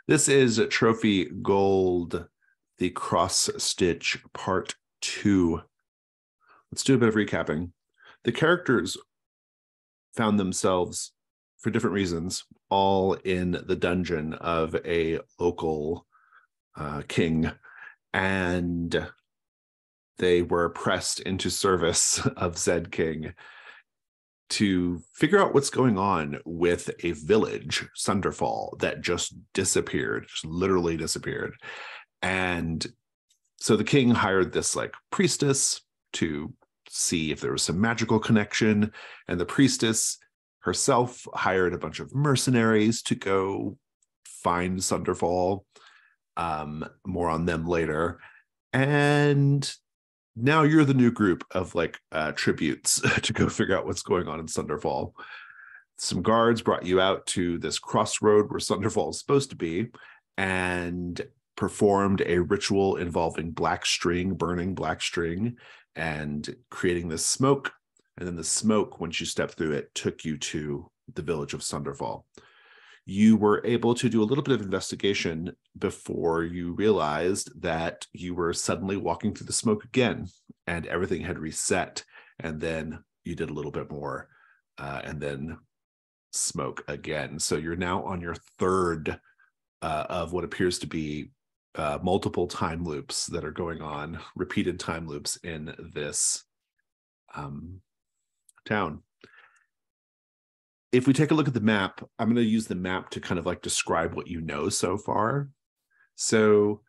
This is Trophy Gold, the Cross Stitch Part 2. Let's do a bit of recapping. The characters found themselves, for different reasons, all in the dungeon of a local king, and they were pressed into service of said king to figure out what's going on with a village, Sonderfall, that just disappeared, just literally disappeared. And so the king hired this like priestess to see if there was some magical connection, and the priestess herself hired a bunch of mercenaries to go find Sonderfall. More on them later. And now you're the new group of like tributes to go figure out what's going on in Sonderfall. Some guards brought you out to this crossroad where Sonderfall is supposed to be and performed a ritual involving black string, burning black string, and creating this smoke. And then the smoke, once you step through it, took you to the village of Sonderfall. You were able to do a little bit of investigation before you realized that you were suddenly walking through the smoke again, and everything had reset. And then you did a little bit more, and then smoke again. So you're now on your third of what appears to be multiple time loops that are going on, repeated time loops in this town. If we take a look at the map, I'm going to use the map to kind of like describe what you know so far. So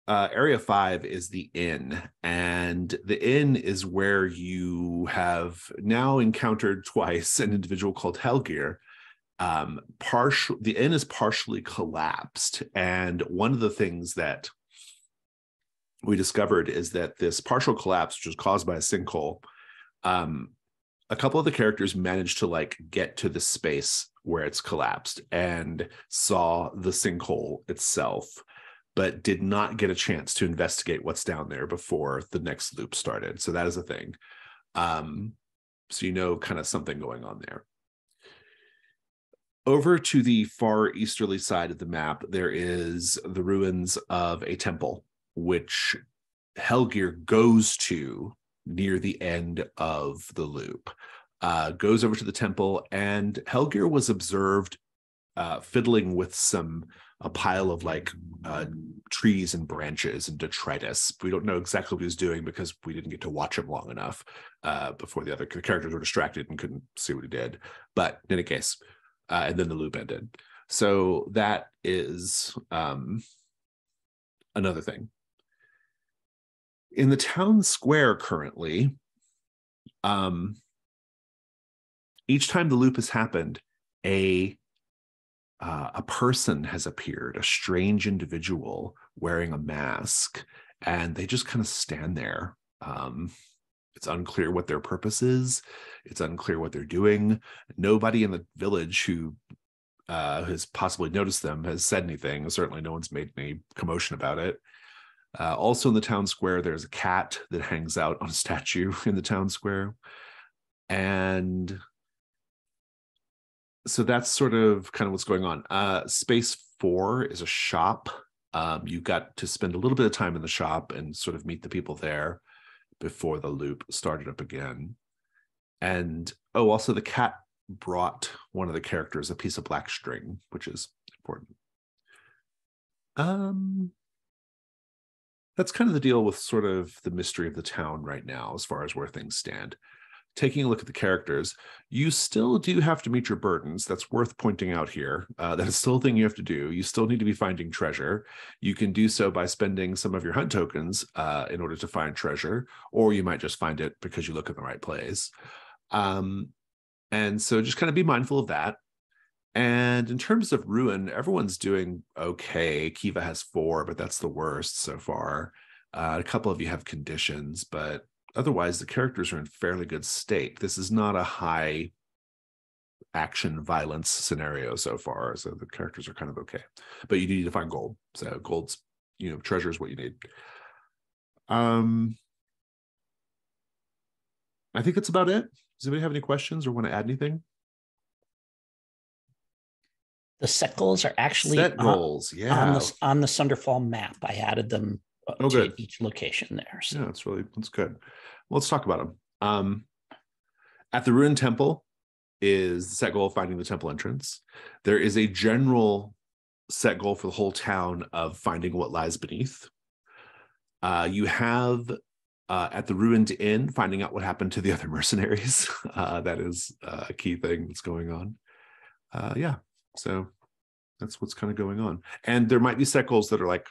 Area 5 is the inn, and the inn is where you have now encountered twice an individual called Helgir. The inn is partially collapsed, and one of the things that we discovered is that this partial collapse, which was caused by a sinkhole, a couple of the characters managed to like get to the space where it's collapsed and saw the sinkhole itself, but did not get a chance to investigate what's down there before the next loop started. So that is a thing. So you know kind of something going on there. Over to the far easterly side of the map, there is the ruins of a temple, which Helgir goes to near the end of the loop, goes over to the temple, and Helgir was observed fiddling with a pile of like trees and branches and detritus. We don't know exactly what he was doing because we didn't get to watch him long enough before the characters were distracted and couldn't see what he did. But in any case, and then the loop ended. So that is another thing. In the town square currently, each time the loop has happened, a person has appeared, a strange individual wearing a mask, and they just kind of stand there. It's unclear what their purpose is. It's unclear what they're doing. Nobody in the village who has possibly noticed them has said anything. Certainly no one's made any commotion about it. Also in the town square, there's a cat that hangs out on a statue in the town square. And so that's sort of kind of what's going on. Space 4 is a shop. You got to spend a little bit of time in the shop and sort of meet the people there before the loop started up again. And also the cat brought one of the characters a piece of black string, which is important. That's kind of the deal with sort of the mystery of the town right now, as far as where things stand. Taking a look at the characters, you still do have to meet your burdens. That's worth pointing out here. That is still a thing you have to do. You still need to be finding treasure. You can do so by spending some of your hunt tokens in order to find treasure, or you might just find it because you look in the right place. And so just kind of be mindful of that. And in terms of ruin, everyone's doing okay. Kiva has 4, but that's the worst so far. A couple of you have conditions, but otherwise the characters are in fairly good state. This is not a high action violence scenario so far, so the characters are kind of okay. But you need to find gold. So gold's, treasure is what you need. I think that's about it. Does anybody have any questions or want to add anything? The set goals are actually Set goals, on yeah. on the Sonderfall map. I added them Oh, to good. each location there. So. Yeah, that's good. Well, let's talk about them. At the ruined temple is the set goal of finding the temple entrance. There is a general set goal for the whole town of finding what lies beneath. You have at the ruined inn finding out what happened to the other mercenaries. That is a key thing that's going on. Yeah, so that's what's kind of going on. And there might be set goals that are like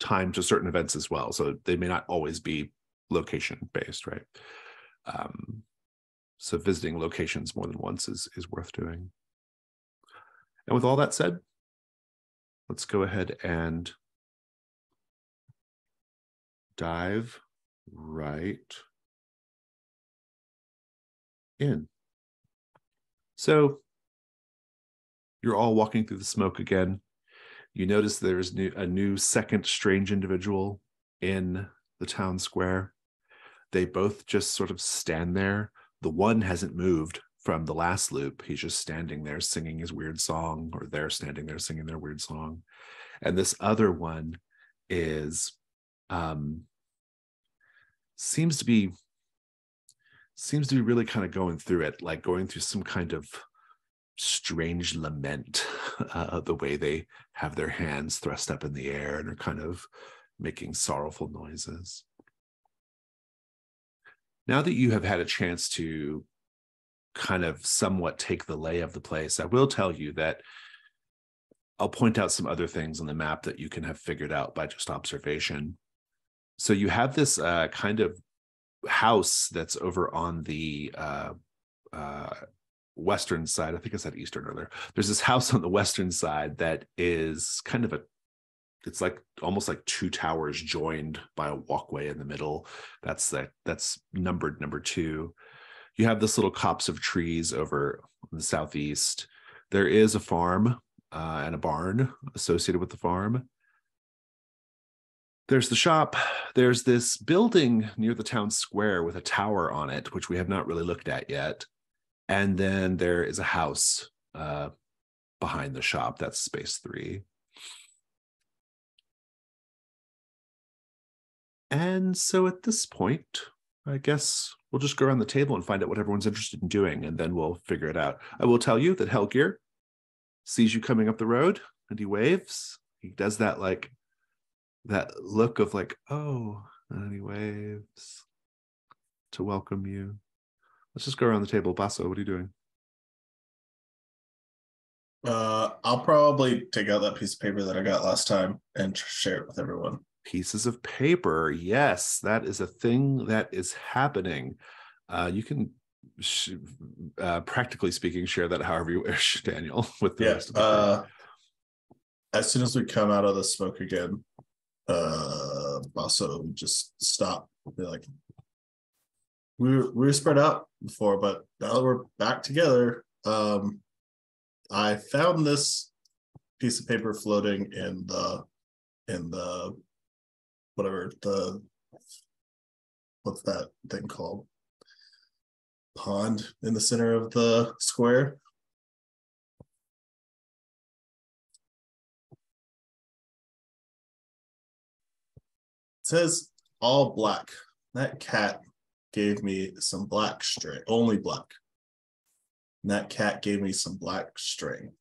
timed to certain events as well. So they may not always be location based, right? So visiting locations more than once is worth doing. And with all that said, let's go ahead and dive right in. So you're all walking through the smoke again. You notice there's a new second strange individual in the town square. They both just sort of stand there. The one hasn't moved from the last loop. He's just standing there singing his weird song, or they're standing there singing their weird song. And this other one is seems to be really kind of going through it, like going through some kind of strange lament, the way they have their hands thrust up in the air and are kind of making sorrowful noises. Now that you have had a chance to kind of somewhat take the lay of the place, I will tell you that I'll point out some other things on the map that you can have figured out by just observation. So you have this kind of house that's over on the western side. I think I said eastern earlier. There's this house on the western side that is kind of it's like almost like two towers joined by a walkway in the middle. That's numbered number 2. You have this little copse of trees over in the southeast. There is a farm and a barn associated with the farm. There's the shop. There's this building near the town square with a tower on it, which we have not really looked at yet. And then there is a house behind the shop. That's space 3. And so at this point, I guess we'll just go around the table and find out what everyone's interested in doing, and then we'll figure it out. I will tell you that Helgir sees you coming up the road, and he waves. He does that look of like, oh, and he waves to welcome you. Let's just go around the table. Basso, what are you doing? I'll probably take out that piece of paper that I got last time and share it with everyone. Pieces of paper. Yes, that is a thing that is happening. You can, practically speaking, share that however you wish, Daniel, with the rest of the group. As soon as we come out of the smoke again, Basso just stop. Be like, we were spread out before, but now that we're back together, I found this piece of paper floating in the what's that thing called? Pond in the center of the square. It says all black. That cat gave me some black string, only black. And that cat gave me some black string.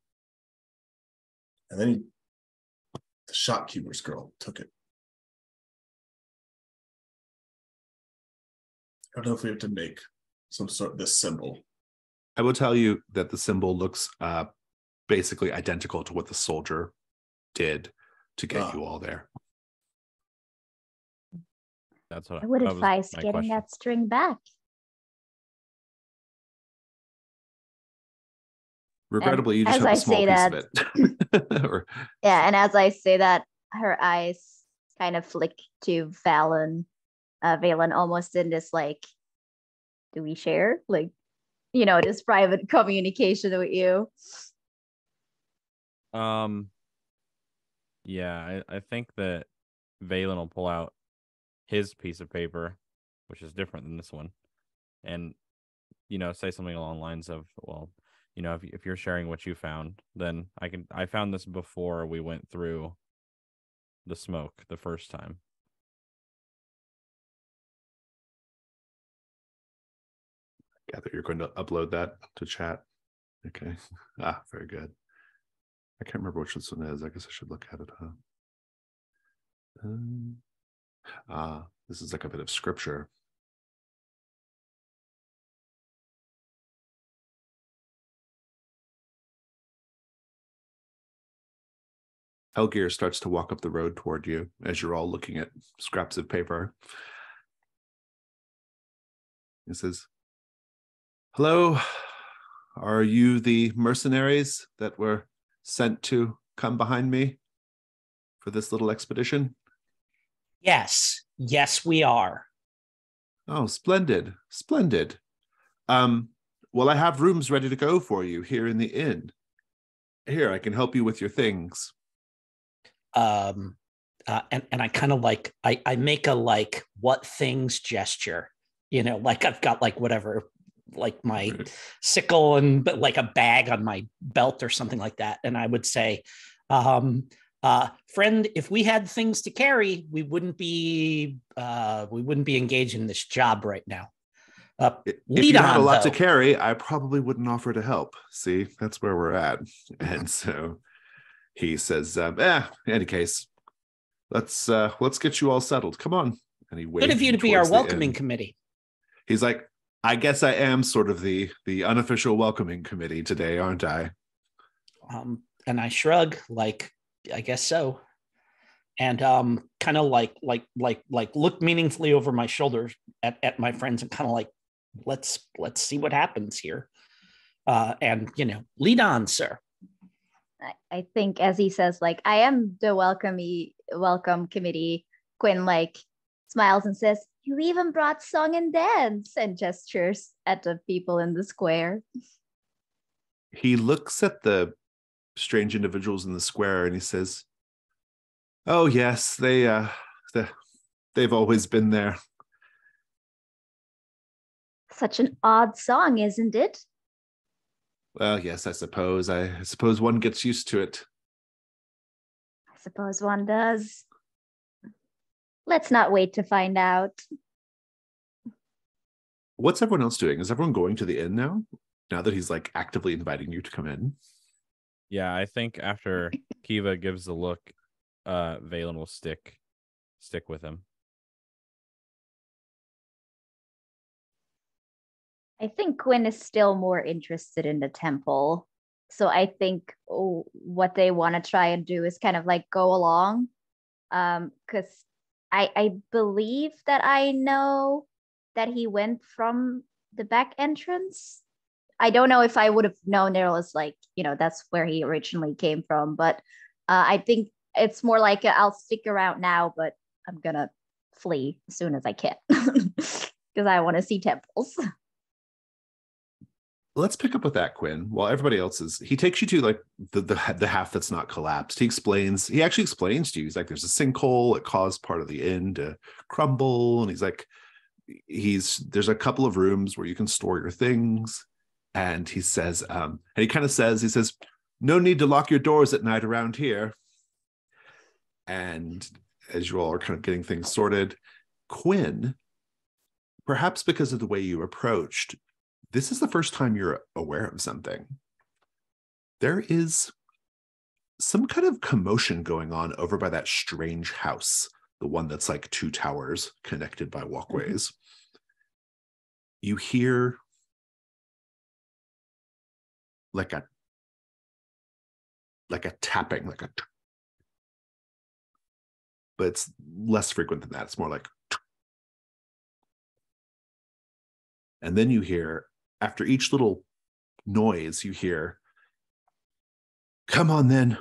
And then the shopkeeper's girl took it. I don't know if we have to make some sort of this symbol. I will tell you that the symbol looks basically identical to what the soldier did to get you all there. That's what I would advise getting that string back. Regrettably, you just have a small piece of it. Yeah, and as I say that, her eyes kind of flick to Valen. Valen almost in this like, do we share? Like, this private communication with you. Yeah, I think that Valen will pull out his piece of paper, which is different than this one, and say something along the lines of, well, if you're sharing what you found, then I found this before we went through the smoke the first time. Gather you're going to upload that to chat. Okay. Very good. I can't remember which this one is. I guess I should look at it, huh? This is like a bit of scripture. Elgir starts to walk up the road toward you as you're all looking at scraps of paper. He says, "Hello, are you the mercenaries that were sent to come behind me for this little expedition?" Yes, we are. Oh, splendid, splendid. Well, I have rooms ready to go for you here in the inn. Here, I can help you with your things. And I kind of like I make a like what things gesture, like I've got like whatever, like my sickle and but like a bag on my belt or something like that, and I would say, friend, if we had things to carry, we wouldn't be engaged in this job right now. If you had a lot to carry, I probably wouldn't offer to help. See, that's where we're at. And so he says, in any case, let's get you all settled. Come on. And he waves. Good of you to be our welcoming committee. He's like, I guess I am sort of the unofficial welcoming committee today, aren't I? And I shrug, like, I guess so. And kind of like look meaningfully over my shoulders at my friends and kind of like, let's see what happens here. And lead on, sir. I think as he says, like, I am the welcome committee, Quinn like smiles and says, "You even brought song and dance," and gestures at the people in the square. He looks at the strange individuals in the square and he says, "Oh yes, they've always been there." Such an odd song, isn't it? Well, yes, I suppose. I suppose one gets used to it. I suppose one does. Let's not wait to find out. What's everyone else doing? Is everyone going to the inn now? Now that he's like actively inviting you to come in? Yeah, I think after Kiva gives the look, Valen will stick with him. I think Quinn is still more interested in the temple. So I think what they want to try and do is kind of like go along. Because I believe that I know that he went from the back entrance. I don't know if I would have known there was like, that's where he originally came from. But I think it's more like I'll stick around now, but I'm going to flee as soon as I can. Because I want to see temples. Let's pick up with that, Quinn. While everybody else he takes you to like the half that's not collapsed. He actually explains to you. He's like, there's a sinkhole. It caused part of the inn to crumble. And he's like, there's a couple of rooms where you can store your things. And he says, and he kind of says, no need to lock your doors at night around here. And as you all are kind of getting things sorted, Quinn, perhaps because of the way you approached, this is the first time you're aware of something. There is some kind of commotion going on over by that strange house, the one that's like two towers connected by walkways. Mm-hmm. You hear like a tapping, but it's less frequent than that. It's more like, and then you hear, after each little noise, you hear, "Come on then.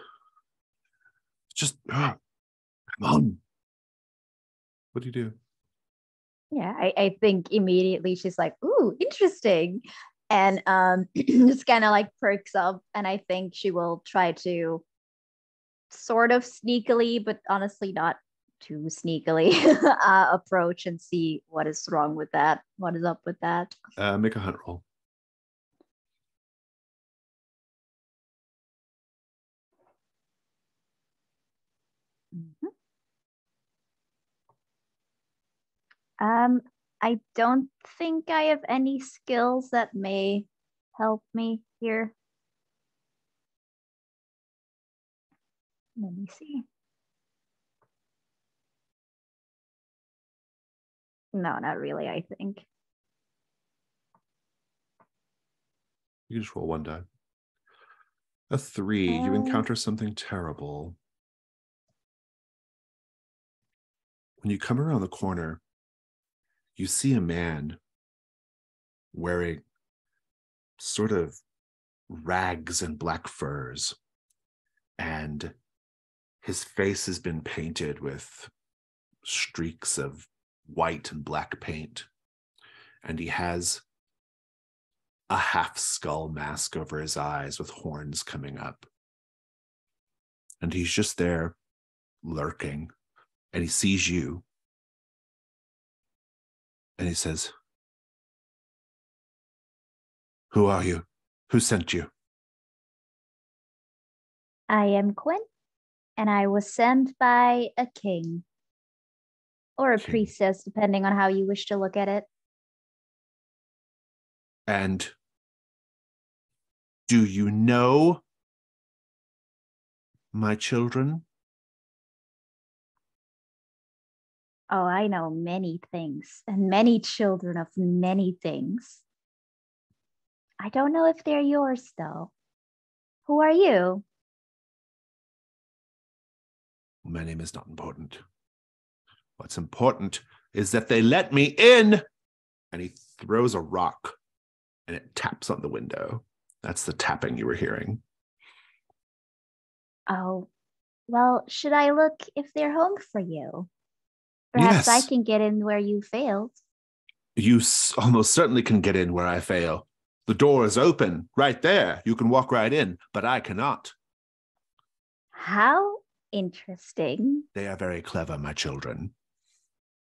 Just come on." What do you do? Yeah, I think immediately she's like, "Ooh, interesting." And just kind of like perks up. And I think she will try to sort of sneakily, but honestly not too sneakily, approach and see what is wrong with that. What is up with that? Make a hunt roll. Mhm. I don't think I have any skills that may help me here. Let me see. No, not really, I think. You can just roll one die. A 3. You encounter something terrible. When you come around the corner, you see a man wearing sort of rags and black furs, and his face has been painted with streaks of white and black paint, and he has a half skull mask over his eyes with horns coming up, and he's just there lurking, and he sees you, and he says, "Who are you? Who sent you?" I am Quinn, and I was sent by a king. Or a King. priestess, depending on how you wish to look at it. And do you know my children? Oh, I know many things, and many children of many things. I don't know if they're yours, though. Who are you? My name is not important. What's important is that they let me in. And he throws a rock and it taps on the window. That's the tapping you were hearing. Oh, well, should I look if they're home for you? Perhaps I Yes. can get in where you failed. You almost certainly can get in where I fail. The door is open right there. You can walk right in, but I cannot. How interesting. They are very clever, my children.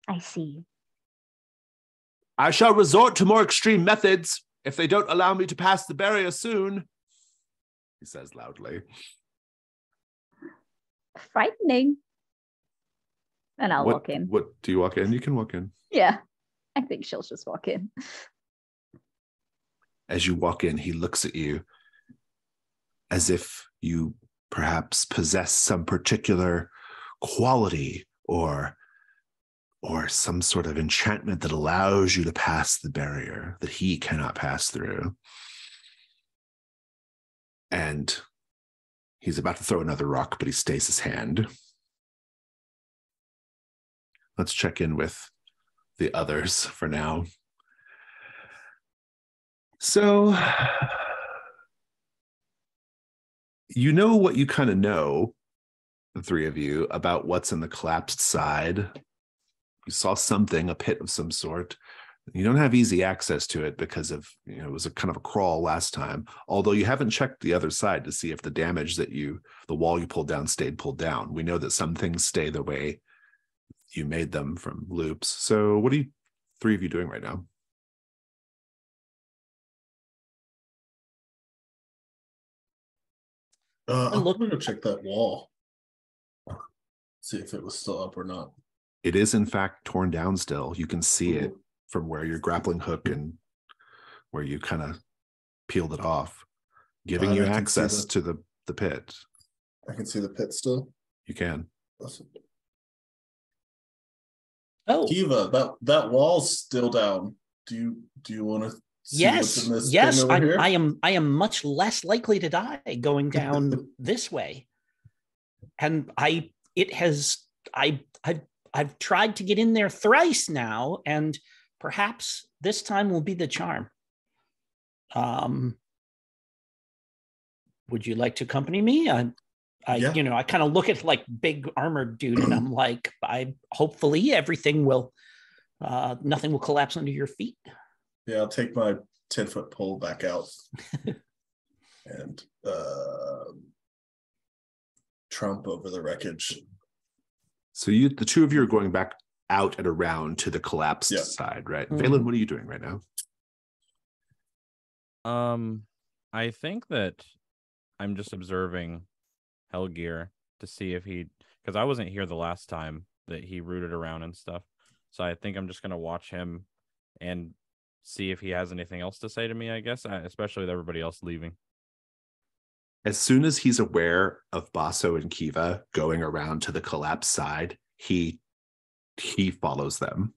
I see. I shall resort to more extreme methods if they don't allow me to pass the barrier soon, he says loudly. Frightening. And I'll walk in. What do you walk in? You can walk in. Yeah, I think she'll just walk in. As you walk in, he looks at you as if you perhaps possess some particular quality or some sort of enchantment that allows you to pass the barrier that he cannot pass through. And he's about to throw another rock, but he stays his hand. Let's check in with the others for now. So, you know what you kind of know, the three of you, about what's in the collapsed side. You saw something, a pit of some sort. You don't have easy access to it because of, it was a kind of a crawl last time. Although you haven't checked the other side to see if the damage that the wall you pulled down stayed pulled down. We know that some things stay the way you made them from loops. So what are you, three of you, doing right now? I'm going to check that wall. See if it was still up or not. It is, in fact, torn down still. You can see it from where your grappling hook and where you kind of peeled it off, giving you access to the pit. I can see the pit still? You can. Awesome. Oh, Kiva, that wall's still down. Do you want to see what's in this yes. thing over here? I am much less likely to die going down this way. And I've tried to get in there thrice now, and perhaps this time will be the charm. Would you like to accompany me? Yeah. I kind of look at like big armored dude, and I'm like, hopefully everything will, nothing will collapse under your feet. Yeah, I'll take my 10-foot pole back out and trump over the wreckage. So the two of you are going back out and around to the collapsed side, right? Mm-hmm. Valen, what are you doing right now? I think that I'm just observing Helgear to see if because I wasn't here the last time that he rooted around and stuff. So I think I'm just gonna watch him and see if he has anything else to say to me, I guess, especially with everybody else leaving. As soon as he's aware of Basso and Kiva going around to the collapsed side, he follows them.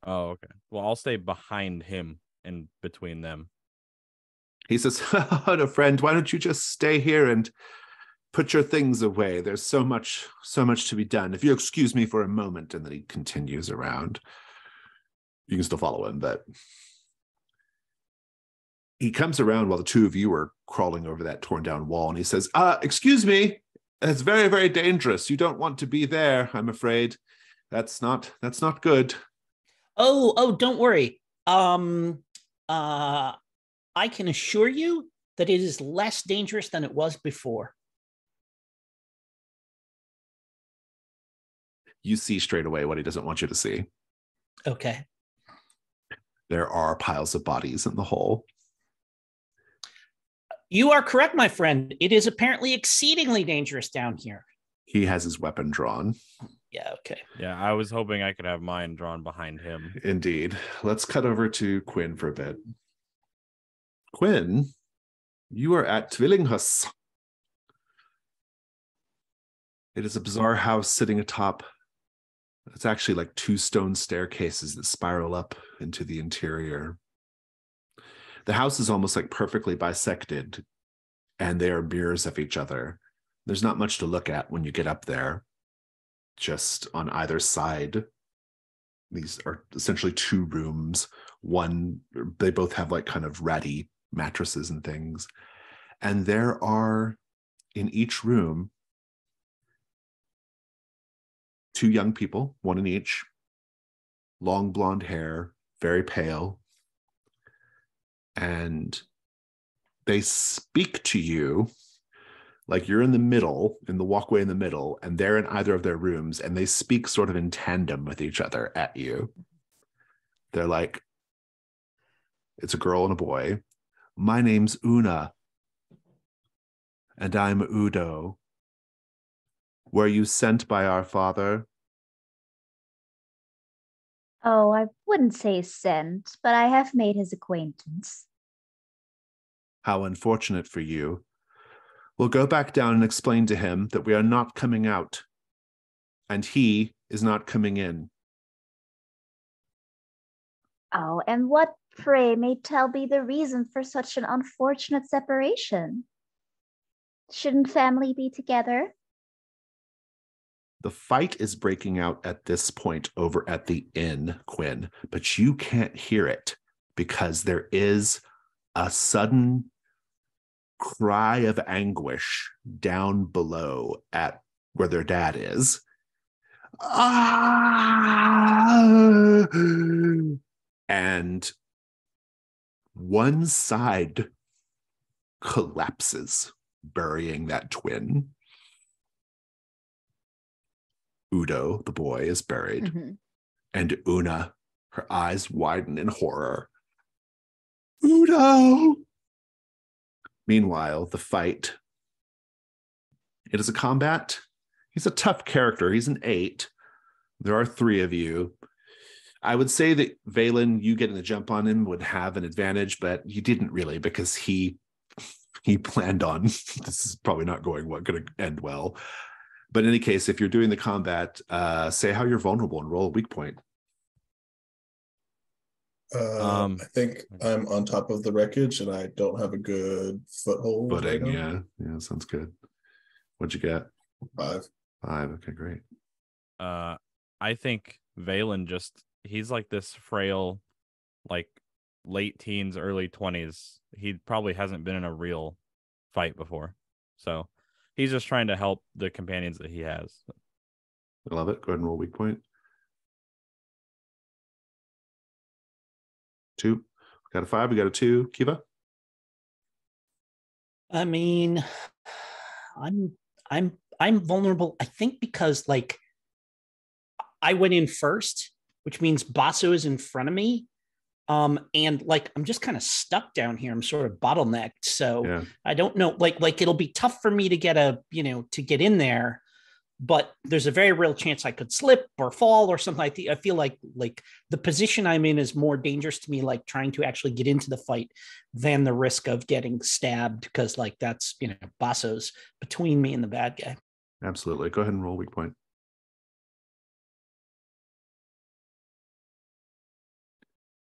Oh, okay. Well, I'll stay behind him and between them. He says, "Oh, friend, why don't you just stay here and put your things away? There's so much to be done. If you excuse me for a moment," and then he continues around. You can still follow him, but he comes around while the two of you are crawling over that torn down wall, and he says, "Excuse me, it's very, very dangerous. You don't want to be there, I'm afraid. That's not good." Oh, don't worry. I can assure you that it is less dangerous than it was before. You see straight away what he doesn't want you to see. Okay. There are piles of bodies in the hole. You are correct, my friend. It is apparently exceedingly dangerous down here. He has his weapon drawn. Yeah, okay. Yeah, I was hoping I could have mine drawn behind him. Indeed. Let's cut over to Quinn for a bit. Quinn, you are at Tvillinghus. It is a bizarre house sitting atop. It's actually like 2 stone staircases that spiral up into the interior. The house is almost like perfectly bisected, and they are mirrors of each other. There's not much to look at when you get up there. Just on either side, these are essentially 2 rooms. They both have like kind of ratty mattresses and things. And there are, in each room, 2 young people, 1 in each, long blonde hair, very pale. And they speak to you like you're in the middle, in the walkway in the middle, and they're in either of their rooms, and they speak sort of in tandem with each other at you. They're like, it's a girl and a boy. "My name's Una, and I'm Udo. Were you sent by our father?" Oh, I wouldn't say sent, but I have made his acquaintance. "How unfortunate for you. We'll go back down and explain to him that we are not coming out, and he is not coming in." Oh, and what, pray, may tell be the reason for such an unfortunate separation? Shouldn't family be together? The fight is breaking out at this point over at the inn, Quinn, but you can't hear it because there is a sudden cry of anguish down below at where their dad is. Ah! And one side collapses, burying that twin. Udo, the boy, is buried. Mm-hmm. And Una, her eyes widen in horror. Udo! Meanwhile, the fight. It is a combat. He's a tough character. He's an 8. There are 3 of you. I would say that Valen, you getting the jump on him would have an advantage, but you didn't really because he planned on this is probably not going to end well. But in any case, if you're doing the combat, say how you're vulnerable and roll a weak point. I think I'm on top of the wreckage and I don't have a good foothold. Footing, right yeah, sounds good. What'd you get? 5. 5. Okay, great. I think Valen he's like this frail, like late teens, early 20s. He probably hasn't been in a real fight before. So he's just trying to help the companions that he has. I love it. Go ahead and roll weak point. 2. We got a 5. We got a 2. Kiva? I mean, I'm vulnerable, I think, because like I went in first, which means Basso is in front of me. And like I'm just kind of stuck down here. I'm sort of bottlenecked. So Yeah. I don't know, like it'll be tough for me to get to get in there, but there's a very real chance I could slip or fall or something like that. I feel like the position I'm in is more dangerous to me, like trying to actually get into the fight than the risk of getting stabbed, because like that's Basso's between me and the bad guy. Absolutely. Go ahead and roll weak point.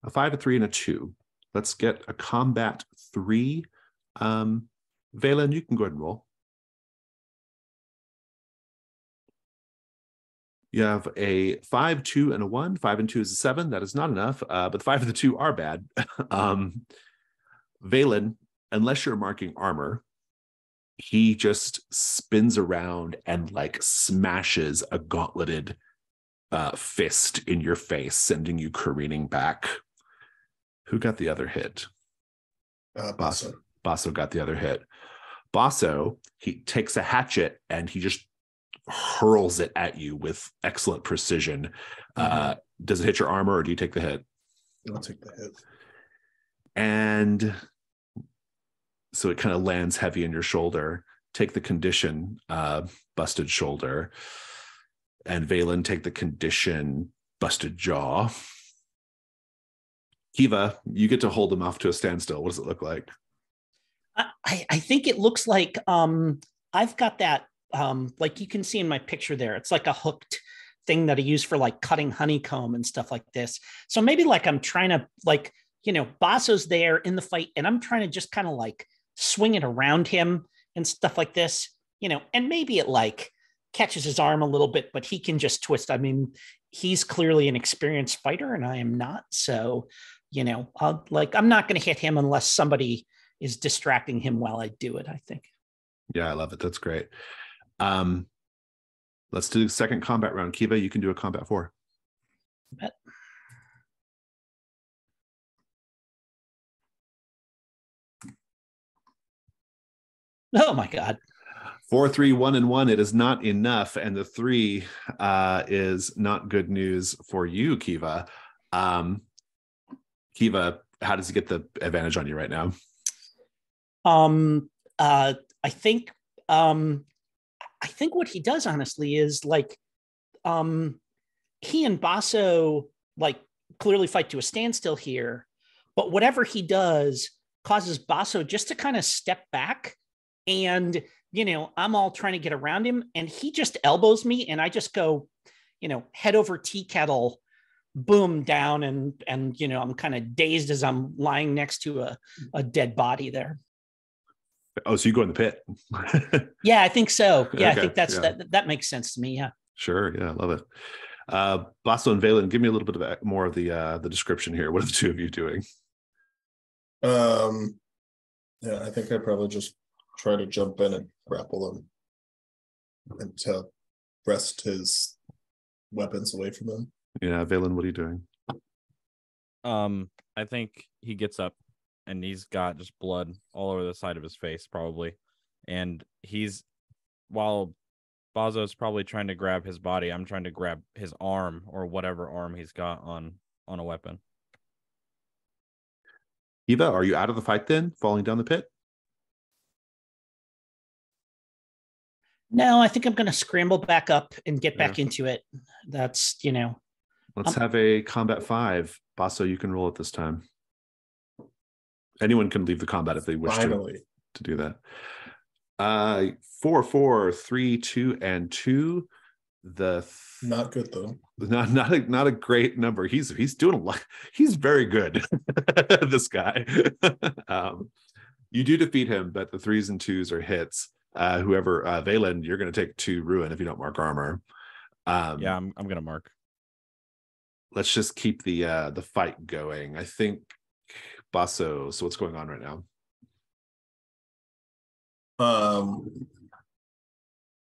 A 5, a 3, and a 2. Let's get a combat 3. Valen, you can go ahead and roll. You have a 5, 2, and a 1. 5 and 2 is a 7. That is not enough, but the 5 and the 2 are bad. Valen, unless you're marking armor, he just spins around and like smashes a gauntleted fist in your face, sending you careening back. Who got the other hit? Basso. Basso got the other hit. Basso, he takes a hatchet and he just hurls it at you with excellent precision. Does it hit your armor or do you take the hit? I'll take the hit. And so it kind of lands heavy in your shoulder. Take the condition, busted shoulder. And Valen, take the condition, busted jaw. Kiva, you get to hold him off to a standstill. What does it look like? I think it looks like I've got that like you can see in my picture there. It's like a hooked thing that I use for like cutting honeycomb and stuff like this. So maybe like I'm trying to like, Basso's there in the fight and I'm trying to just kind of like swing it around him and stuff like this, and maybe it like catches his arm a little bit, but he can just twist. I mean, he's clearly an experienced fighter and I am not. So, I'm not going to hit him unless somebody is distracting him while I do it, I think. Yeah, I love it. That's great. Let's do the second combat round. Kiva, you can do a combat 4. Bet. Oh my God. 4, 3, 1, and 1. It is not enough. And the 3 is not good news for you, Kiva. Kiva, how does he get the advantage on you right now? I think what he does honestly is like he and Basso like clearly fight to a standstill here, but whatever he does causes Basso just to kind of step back, and I'm all trying to get around him and he just elbows me and I just go head over tea kettle, boom, down, and I'm kind of dazed as I'm lying next to a dead body there. Oh, so you go in the pit. Yeah, I think so. Yeah, Okay, I think that's yeah. that makes sense to me. Yeah. Sure. Yeah, I love it. Basso and Valen, give me a little bit of more of the description here. What are the two of you doing? Yeah, I think I probably just try to jump in and grapple him and to wrest his weapons away from him. Yeah, Valen, what are you doing? I think he gets up and he's got just blood all over the side of his face, probably. And while Bazo's probably trying to grab his body, I'm trying to grab his arm or whatever arm he's got on a weapon. Eva, are you out of the fight then? Falling down the pit? No, I think I'm going to scramble back up and get back into it. That's, Let's have a combat 5. Basso, you can roll it this time. Anyone can leave the combat if they wish to do that. 4, 4, 3, 2, and 2. Not good though. Not a great number. He's doing a lot. He's very good. This guy. You do defeat him, but the 3s and 2s are hits. Whoever Valen, you're going to take 2 ruin if you don't mark armor. Yeah, I'm going to mark. Let's just keep the fight going. I think Basso. So what's going on right now?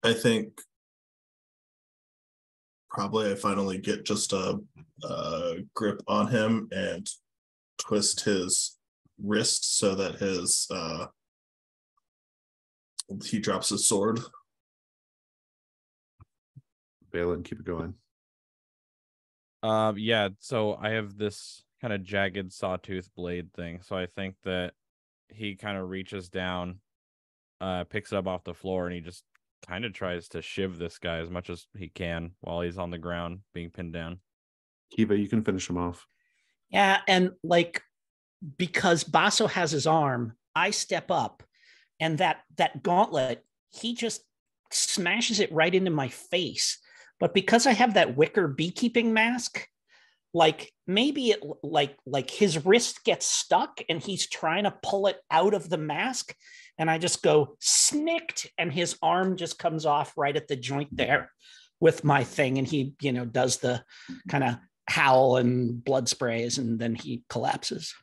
I think probably I finally get just a grip on him and twist his wrist so that he drops his sword. Valen, keep it going. Yeah, so I have this kind of jagged sawtooth blade thing. So I think that he kind of reaches down, picks it up off the floor, and he just kind of tries to shiv this guy as much as he can while he's on the ground being pinned down. Kiva, you can finish him off. Yeah, and like because Basso has his arm, I step up, and that gauntlet, he just smashes it right into my face. But because I have that wicker beekeeping mask, like maybe it like his wrist gets stuck and he's trying to pull it out of the mask, and I just go snicked, and his arm just comes off right at the joint there with my thing, and he does the kind of howl and blood sprays, and then he collapses.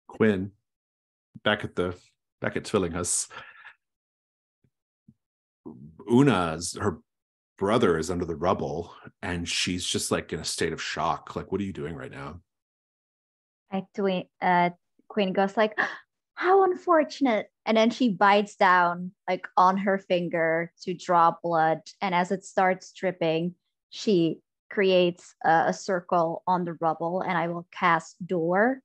Quinn, back at Tvillinghus. Her brother is under the rubble, and she's just like in a state of shock. Like, what are you doing right now? Quinn goes like, how unfortunate. And then she bites down like on her finger to draw blood. And as it starts dripping, she creates a circle on the rubble, and I will cast door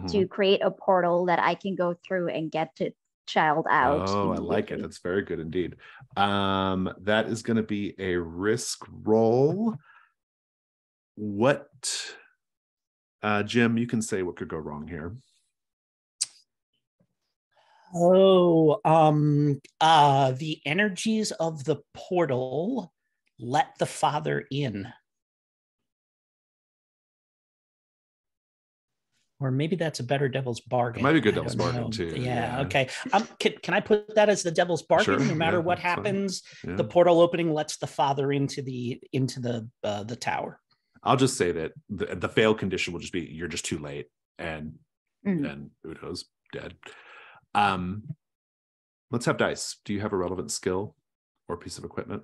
to create a portal that I can go through and get the child out. Oh, I like it. That's very good indeed. That is going to be a risk roll. What, Jim, you can say what could go wrong here. Oh, the energies of the portal let the father in. Or maybe that's a better devil's bargain. It might be a good devil's bargain too. Yeah. Okay. Can I put that as the devil's bargain? Sure, no matter what happens, yeah. The portal opening lets the father into the tower. I'll just say that the fail condition will just be you're just too late, and Udo's dead. Let's have dice. Do you have a relevant skill or piece of equipment?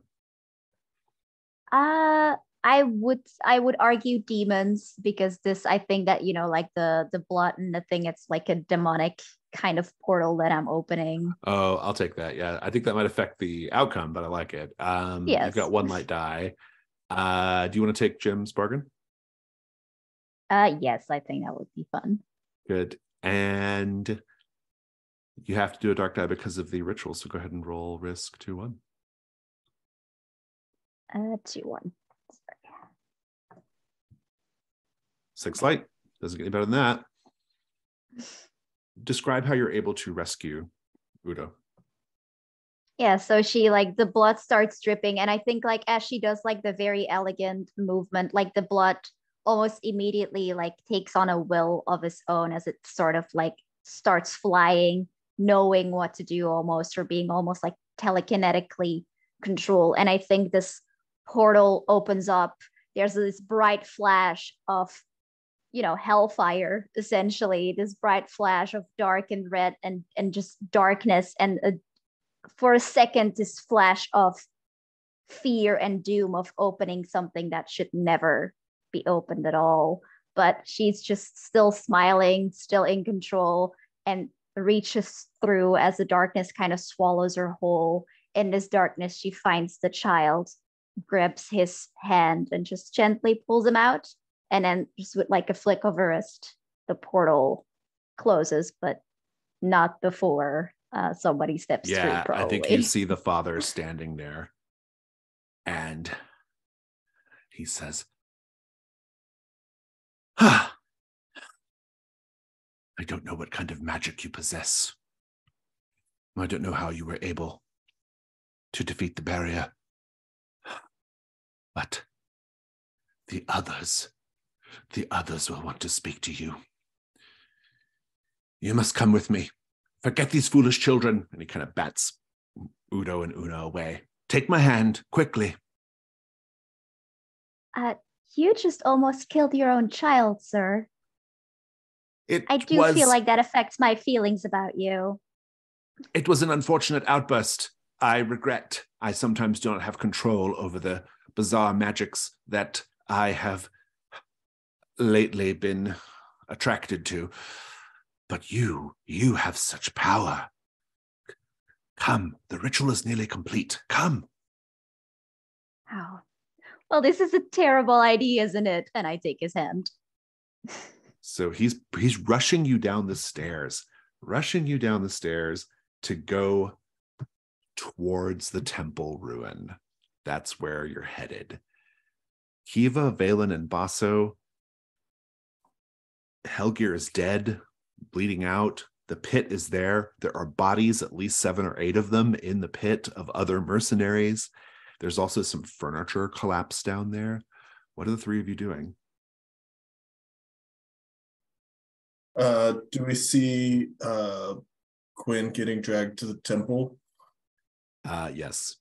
I would argue demons, because this, I think that, like the blood and the thing, it's like a demonic kind of portal that I'm opening. Oh, I'll take that. Yeah, I think that might affect the outcome, but I like it. Yes. You've got one light die. Do you want to take Jim's bargain? Yes, I think that would be fun. Good. And you have to do a dark die because of the ritual, so go ahead and roll risk 2-1. 2-1. 6 light. Doesn't get any better than that. Describe how you're able to rescue Udo. Yeah, so she, like, the blood starts dripping, and I think, like, as she does, like, the very elegant movement, like, the blood almost immediately, like, takes on a will of its own as it sort of, like, starts flying, knowing what to do almost, or being almost, like, telekinetically controlled. And I think this portal opens up. There's this bright flash of hellfire, essentially, this bright flash of dark and red and just darkness, and for a second this flash of fear and doom of opening something that should never be opened at all. But she's just still smiling, still in control, and reaches through as the darkness kind of swallows her whole. In this darkness, she finds the child, grabs his hand, and just gently pulls him out. And then just with like a flick of her wrist, the portal closes, but not before somebody steps through. Yeah, probably. I think you see the father standing there, and he says, I don't know what kind of magic you possess. I don't know how you were able to defeat the barrier. But the others will want to speak to you. You must come with me. Forget these foolish children. And he kind of bats Udo and Una away. Take my hand, quickly. You just almost killed your own child, sir. I do feel like that affects my feelings about you. It was an unfortunate outburst. I regret I sometimes do not have control over the bizarre magics that I have lately been attracted to. But you have such power. Come, the ritual is nearly complete. Come. Oh, Well, this is a terrible idea, isn't it? And I take his hand. So he's rushing you down the stairs to go towards the temple ruin. That's where you're headed. Kiva, Valen, and Basso. Helgir is dead, bleeding out. The pit is there. There are bodies, at least 7 or 8 of them, in the pit of other mercenaries. There's also some furniture collapsed down there. What are the 3 of you doing? Do we see Quinn getting dragged to the temple? Yes.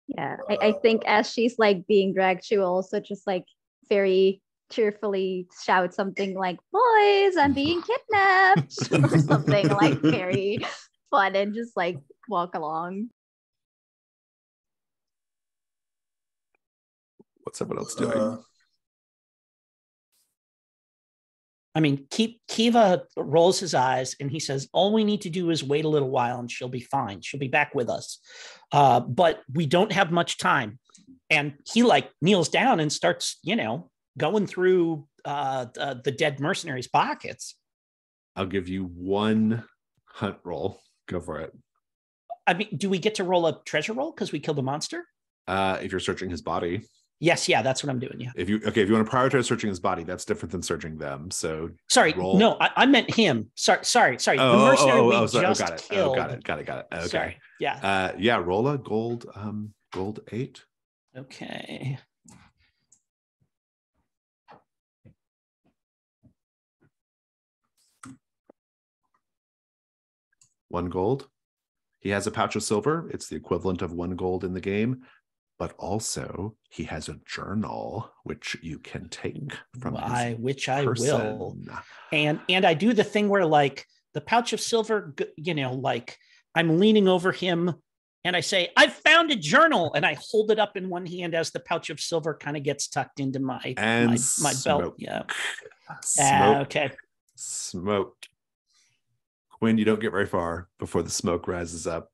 Yeah, I think as she's like being dragged, she will also just like very cheerfully shout something like, "Boys, I'm being kidnapped," or something like very fun, and just like walk along. What's everyone else doing? I mean, Kiva rolls his eyes and he says, all we need to do is wait a little while and she'll be fine. She'll be back with us. But we don't have much time. And he like kneels down and starts, going through the dead mercenaries' pockets. I'll give you 1 hunt roll. Go for it. I mean, do we get to roll a treasure roll because we killed a monster? If you're searching his body. Yes, yeah, that's what I'm doing. Yeah. If you want to prioritize searching his body, that's different than searching them. So sorry, no, I meant him. Sorry. The mercenary we just killed. Got it. Okay. Sorry. Yeah. Yeah. Roll a gold 8. Okay. $1 gold. He has a pouch of silver. It's the equivalent of 1 gold in the game. But also, he has a journal which you can take from which I person. will. And I do the thing where like the pouch of silver, like I'm leaning over him and I say, "I've found a journal," and I hold it up in one hand as the pouch of silver kind of gets tucked into my belt. Yeah. Okay. Smoke. Quinn, you don't get very far before the smoke rises up.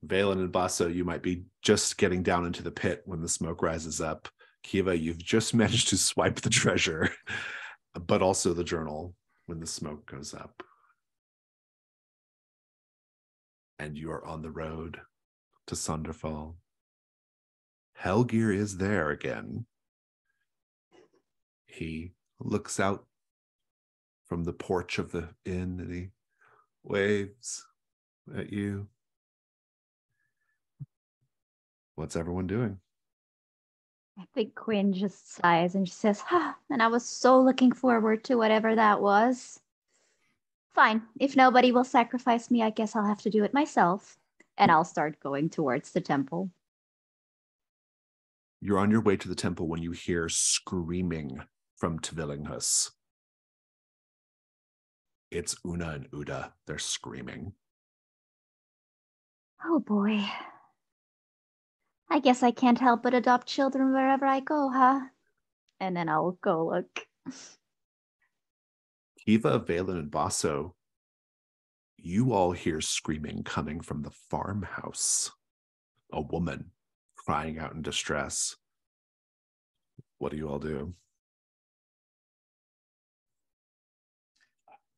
Valen and Basso, you might be just getting down into the pit when the smoke rises up. Kiva, you've just managed to swipe the treasure, but also the journal when the smoke goes up. And you are on the road to Sonderfall. Helgir is there again. He looks out from the porch of the inn and he waves at you. What's everyone doing? I think Quinn just sighs and she says, and I was so looking forward to whatever that was. Fine. If nobody will sacrifice me, I guess I'll have to do it myself. And I'll start going towards the temple. You're on your way to the temple when you hear screaming from Tvillinghus. It's Una and Uda. They're screaming. Oh boy. I guess I can't help but adopt children wherever I go, huh? And then I'll go look. Kiva, Valen, and Basso, you all hear screaming coming from the farmhouse. A woman crying out in distress. What do you all do?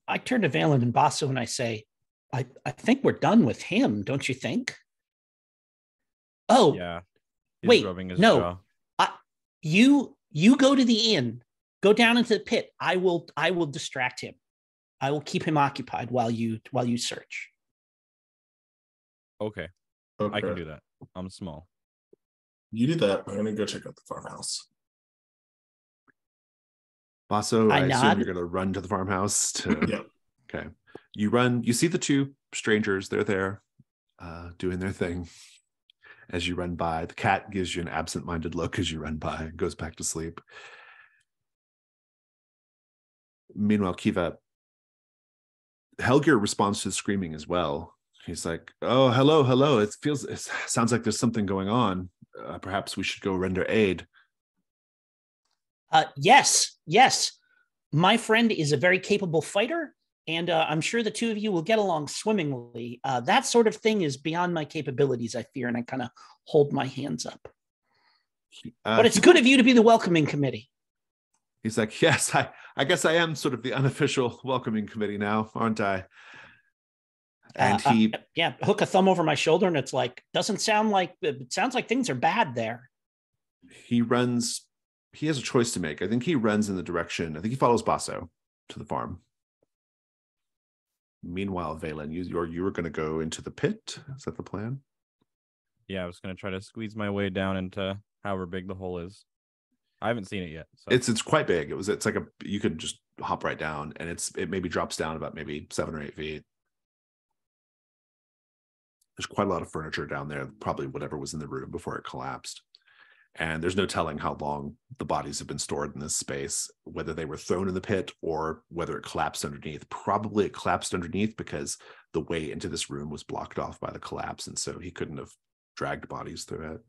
I turn to Valen and Basso and I say, I think we're done with him, don't you think? Oh, yeah. Wait, no. You go to the inn. Go down into the pit. I will distract him. I will keep him occupied while you search. Okay. I can do that. I'm small. You do that. I'm gonna go check out the farmhouse. Basso, I assume you're gonna run to the farmhouse Yeah. Okay. You run, you see the 2 strangers, they're there, doing their thing. As you run by, the cat gives you an absent-minded look as you run by and goes back to sleep. Meanwhile, Kiva, Helgir responds to the screaming as well. He's like, "Oh, hello. It sounds like there's something going on. Perhaps we should go render aid." Yes. My friend is a very capable fighter, and I'm sure the 2 of you will get along swimmingly. That sort of thing is beyond my capabilities, I fear, and I kind of hold my hands up. But it's good of you to be the welcoming committee. He's like, yes, I guess I am sort of the unofficial welcoming committee now, aren't I? And hook a thumb over my shoulder, and it's like, it sounds like things are bad there. He has a choice to make. I think he runs in the direction, I think he follows Basso to the farm. Meanwhile, Valen, you were going to go into the pit. Is that the plan? Yeah, I was going to try to squeeze my way down into however big the hole is. I haven't seen it yet. So. It's quite big. It's like you could just hop right down, and it maybe drops down about maybe 7 or 8 feet. There's quite a lot of furniture down there, probably whatever was in the room before it collapsed. And there's no telling how long the bodies have been stored in this space, whether they were thrown in the pit or whether it collapsed underneath. Probably it collapsed underneath because the way into this room was blocked off by the collapse, and so he couldn't have dragged bodies through it.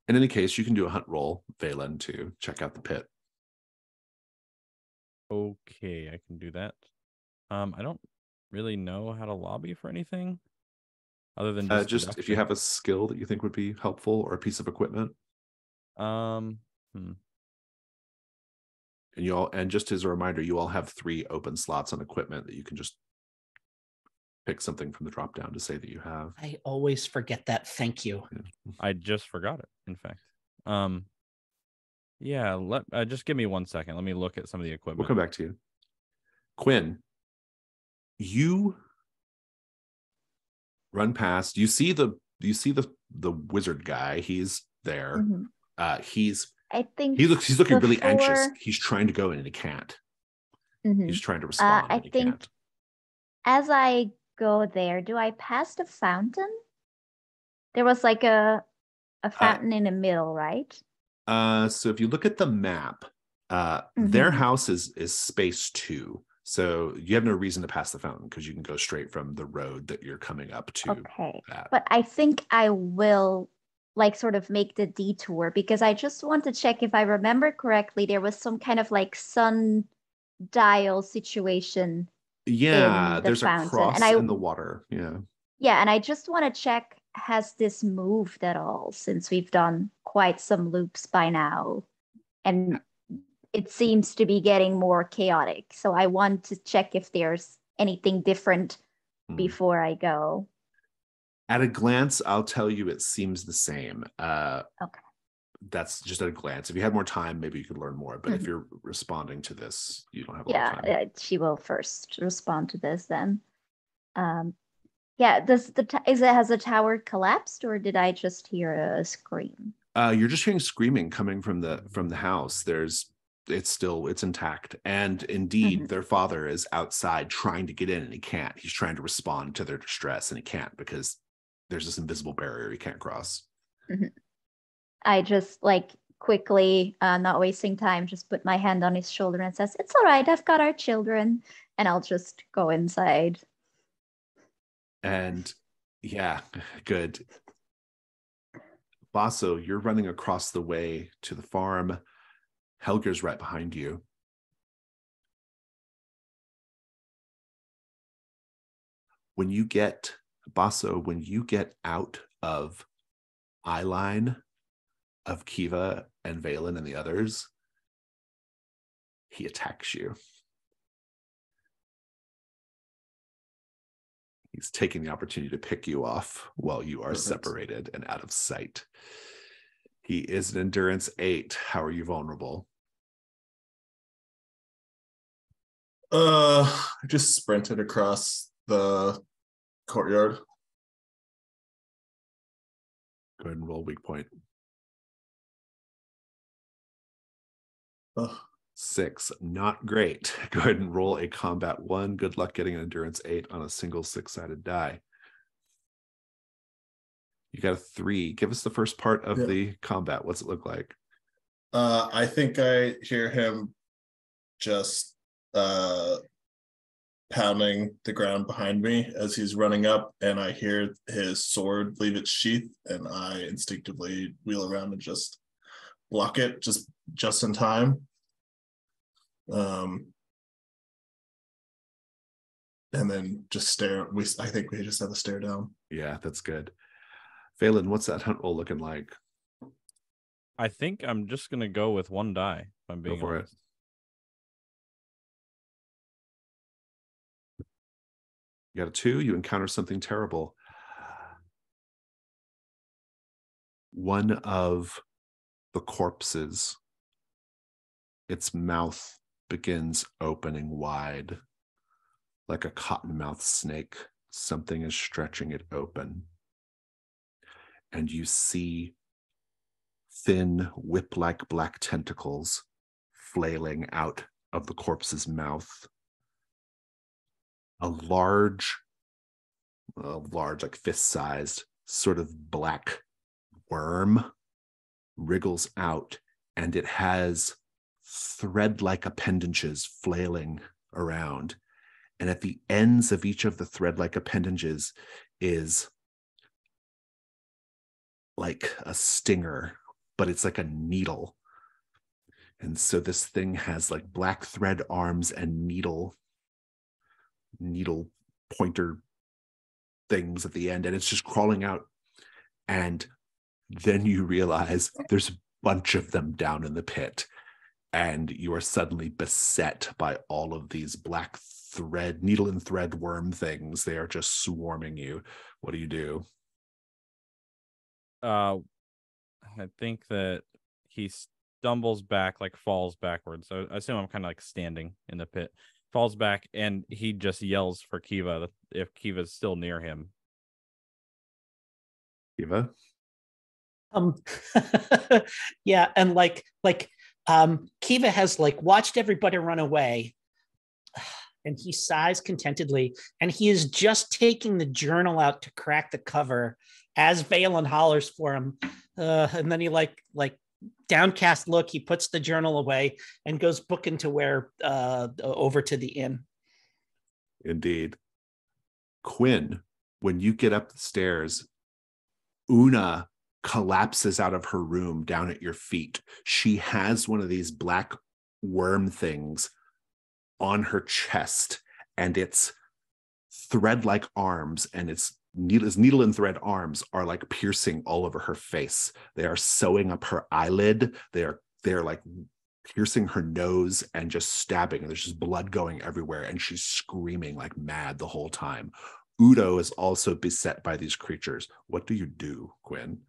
In any case, you can do a hunt roll, Valen, to check out the pit. Okay, I can do that. I don't really know how to lobby for anything other than just if you have a skill that you think would be helpful or a piece of equipment. And just as a reminder, you all have 3 open slots on equipment that you can just pick something from the drop down to say that you have. I always forget that. Thank you. Yeah. I just forgot it, in fact. Yeah, just give me 1 second. Let me look at some of the equipment. We'll come back to you. Quinn, you run past. You see the wizard guy. He's there. Mhm. I think he's looking really anxious. He's trying to go in and he can't. Mhm. He's trying to respond. I and he think can't. as I go there, do I pass the fountain? There was like a fountain in the middle, right? So if you look at the map, their house is space 2. So you have no reason to pass the fountain because you can go straight from the road that you're coming up to. Okay. That. But I think I will like sort of make the detour because I just want to check if I remember correctly, there was some kind of like sundial situation. Yeah, there's fountain. a cross in the water. Yeah. Yeah, and I just want to check, has this moved at all since we've done quite some loops by now? And it seems to be getting more chaotic. So I want to check if there's anything different before I go. At a glance, I'll tell you it seems the same. Okay. That's just at a glance. If you had more time, maybe you could learn more. But if you're responding to this, you don't have a lot of time. She will first respond to this then. Has the tower collapsed or did I just hear a scream? You're just hearing screaming coming from the house. It's intact. And indeed, their father is outside trying to get in and he can't. He's trying to respond to their distress and he can't because there's this invisible barrier he can't cross. I just like quickly, not wasting time, just put my hand on his shoulder and says, "It's all right, I've got our children," and I'll just go inside. And yeah, good. Basso, you're running across the way to the farm. Helger's right behind you. When you get out of eye line of Kiva and Valen and the others, he attacks you. He's taking the opportunity to pick you off while you are separated and out of sight. He is an endurance 8. How are you vulnerable? I just sprinted across the courtyard. Go ahead and roll weak point. 6, not great. Go ahead and roll a combat 1. Good luck getting an endurance 8 on a single 6-sided die. You got a 3. Give us the first part of the combat. What's it look like? I think I hear him just pounding the ground behind me as he's running up, and I hear his sword leave its sheath, and I instinctively wheel around and just block it just in time. And then just stare. I think we just have to stare down. Yeah, that's good. Valen, what's that hunt roll looking like? I think I'm just gonna go with one die, if I'm Go being for it. honest. You got a 2, you encounter something terrible. One of the corpses, its mouth begins opening wide like a cottonmouth snake. Something is stretching it open. And you see thin, whip-like black tentacles flailing out of the corpse's mouth. A large, like fist-sized, sort of black worm wriggles out, and it has thread-like appendages flailing around. And at the ends of each of the thread-like appendages is like a stinger, but it's like a needle. And so this thing has like black thread arms and needle pointer things at the end, and it's just crawling out. And then you realize there's a bunch of them down in the pit, and you are suddenly beset by all of these black thread, needle and thread worm things. They are just swarming you. What do you do? I think that he stumbles back, like falls backwards. So I assume I'm kind of like standing in the pit. Falls back, and he just yells for Kiva if Kiva's still near him. Eva? Yeah, and Kiva has like watched everybody run away, and he sighs contentedly, and he is just taking the journal out to crack the cover as Valen hollers for him, and then he like downcast look, he puts the journal away and goes booking to where over to the inn. Indeed. Quinn, when you get up the stairs, Una collapses out of her room down at your feet. She has one of these black worm things on her chest, and its thread-like arms and its needle and thread arms are like piercing all over her face. They are sewing up her eyelid. They're like piercing her nose and just stabbing. And there's just blood going everywhere, and she's screaming like mad the whole time. Udo is also beset by these creatures. What do you do, Quinn?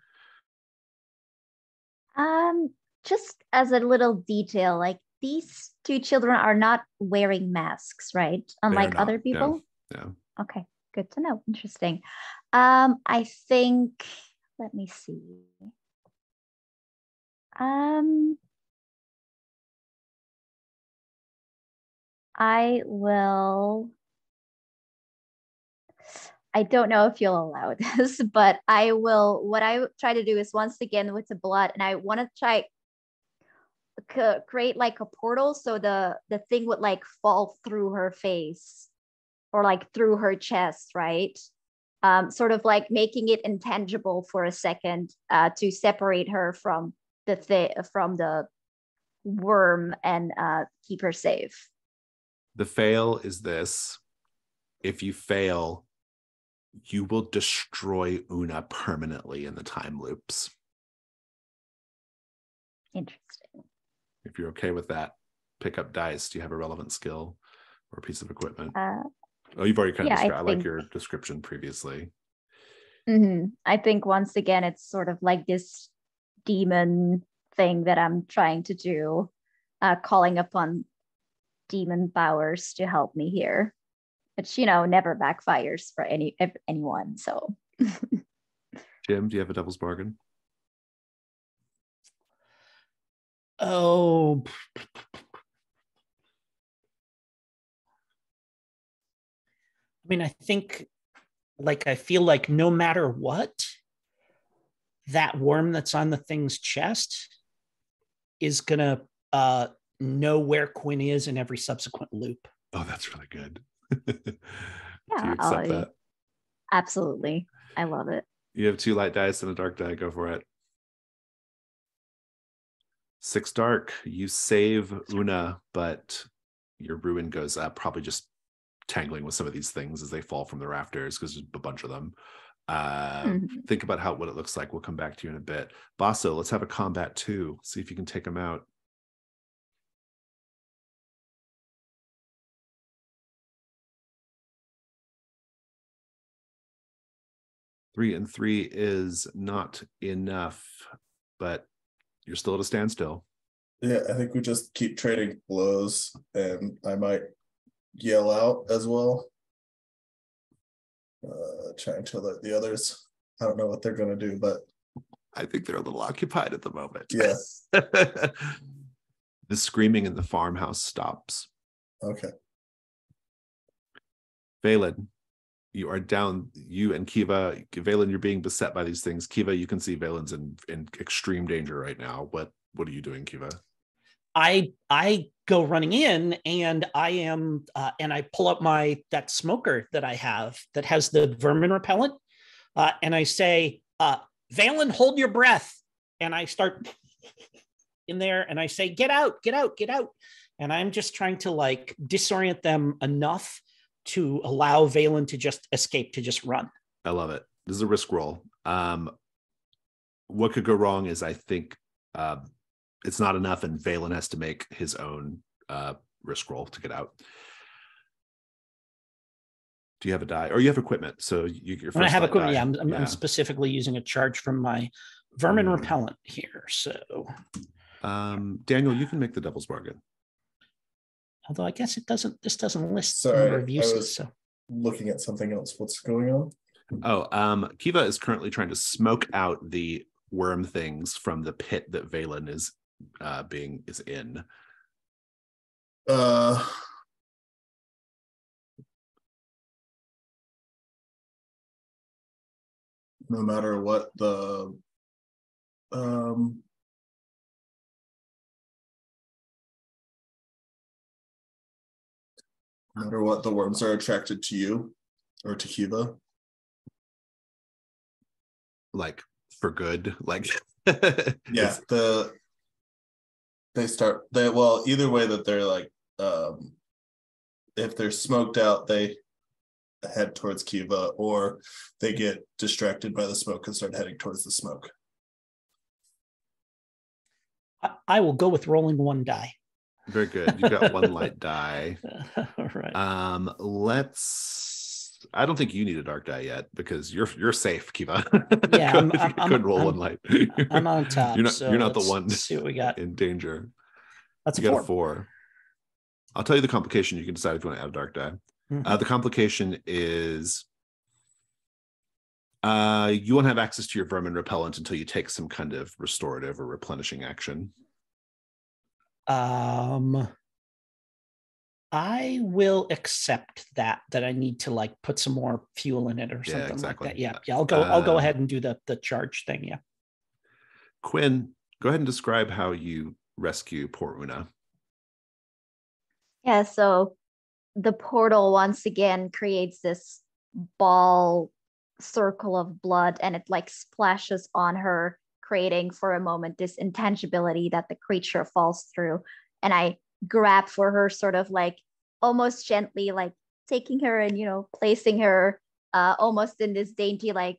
Just as a little detail, like these two children are not wearing masks, right? Unlike not, other people. No. Okay, good to know. Interesting. I think, let me see. I don't know if you'll allow this, but what I try to do is once again with the blood, and I want to try create like a portal so the thing would like fall through her face or like through her chest, right? Sort of like making it intangible for a second to separate her from the worm and keep her safe. The fail is this. If you fail, you will destroy Una permanently in the time loops. Interesting. If you're okay with that, pick up dice. Do you have a relevant skill or a piece of equipment? You've already kind of described. I like your description previously. I think once again, it's sort of like this demon thing that I'm trying to do, calling upon demon powers to help me here, which never backfires for anyone. So, Jim, do you have a devil's bargain? Oh, I mean, I think, I feel like no matter what, that worm that's on the thing's chest is gonna know where Quinn is in every subsequent loop. Oh, that's really good. yeah, do you accept that? Absolutely. I love it. You have 2 light dice and a dark die. Go for it. 6 dark. You save Una, but your ruin goes up, probably just tangling with some of these things as they fall from the rafters because there's a bunch of them. Think about what it looks like. We'll come back to you in a bit. Basso, let's have a combat too. See if you can take him out. Three and three is not enough, but you're still at a standstill. Yeah, I think we just keep trading blows, and I might yell out as well. Trying to let the others. I don't know what they're going to do, but I think they're a little occupied at the moment. Yeah. The screaming in the farmhouse stops. Okay. Valen, you are down. You and Kiva, Valen, you're being beset by these things. Kiva, you can see Valen's in extreme danger right now. What are you doing, Kiva? I go running in, and I am and I pull up that smoker that I have that has the vermin repellent, and I say, Valen, hold your breath. And I start in there, and I say, get out, get out, get out. And I'm just trying to like disorient them enough to allow Valen to just escape, to just run. I love it. This is a risk roll. What could go wrong is I think it's not enough, and Valen has to make his own risk roll to get out. Do you have a die, or you have equipment? So your first I have equipment. Die. Yeah, I'm specifically using a charge from my vermin repellent here. So, Daniel, you can make the devil's bargain. Although I guess this doesn't list the Sorry, number of uses. I was looking at something else. What's going on? Oh, Kiva is currently trying to smoke out the worm things from the pit that Valen is in. No matter what the no matter what, the worms are attracted to you or to Kiva. Like for good, like yeah. Either way that they're like, if they're smoked out, they head towards Kiva, or they get distracted by the smoke and start heading towards the smoke. I will go with rolling one die. Very good. You got one light die. All right. I don't think you need a dark die yet because you're safe, Kiva. Yeah, could roll one light. I'm on top. You're not the one see what we got in danger. That's you got a 4. I'll tell you the complication. You can decide if you want to add a dark die. Mm-hmm. The complication is you won't have access to your vermin repellent until you take some kind of restorative or replenishing action. I will accept that I need to like put some more fuel in it or something like that. Yeah. I'll go ahead and do the charge thing. Yeah. Quinn, go ahead and describe how you rescue poor Una. Yeah, so the portal once again creates this ball circle of blood, and it like splashes on her, creating for a moment this intangibility that the creature falls through. And I grab for her, sort of like almost gently, like taking her and placing her almost in this dainty, like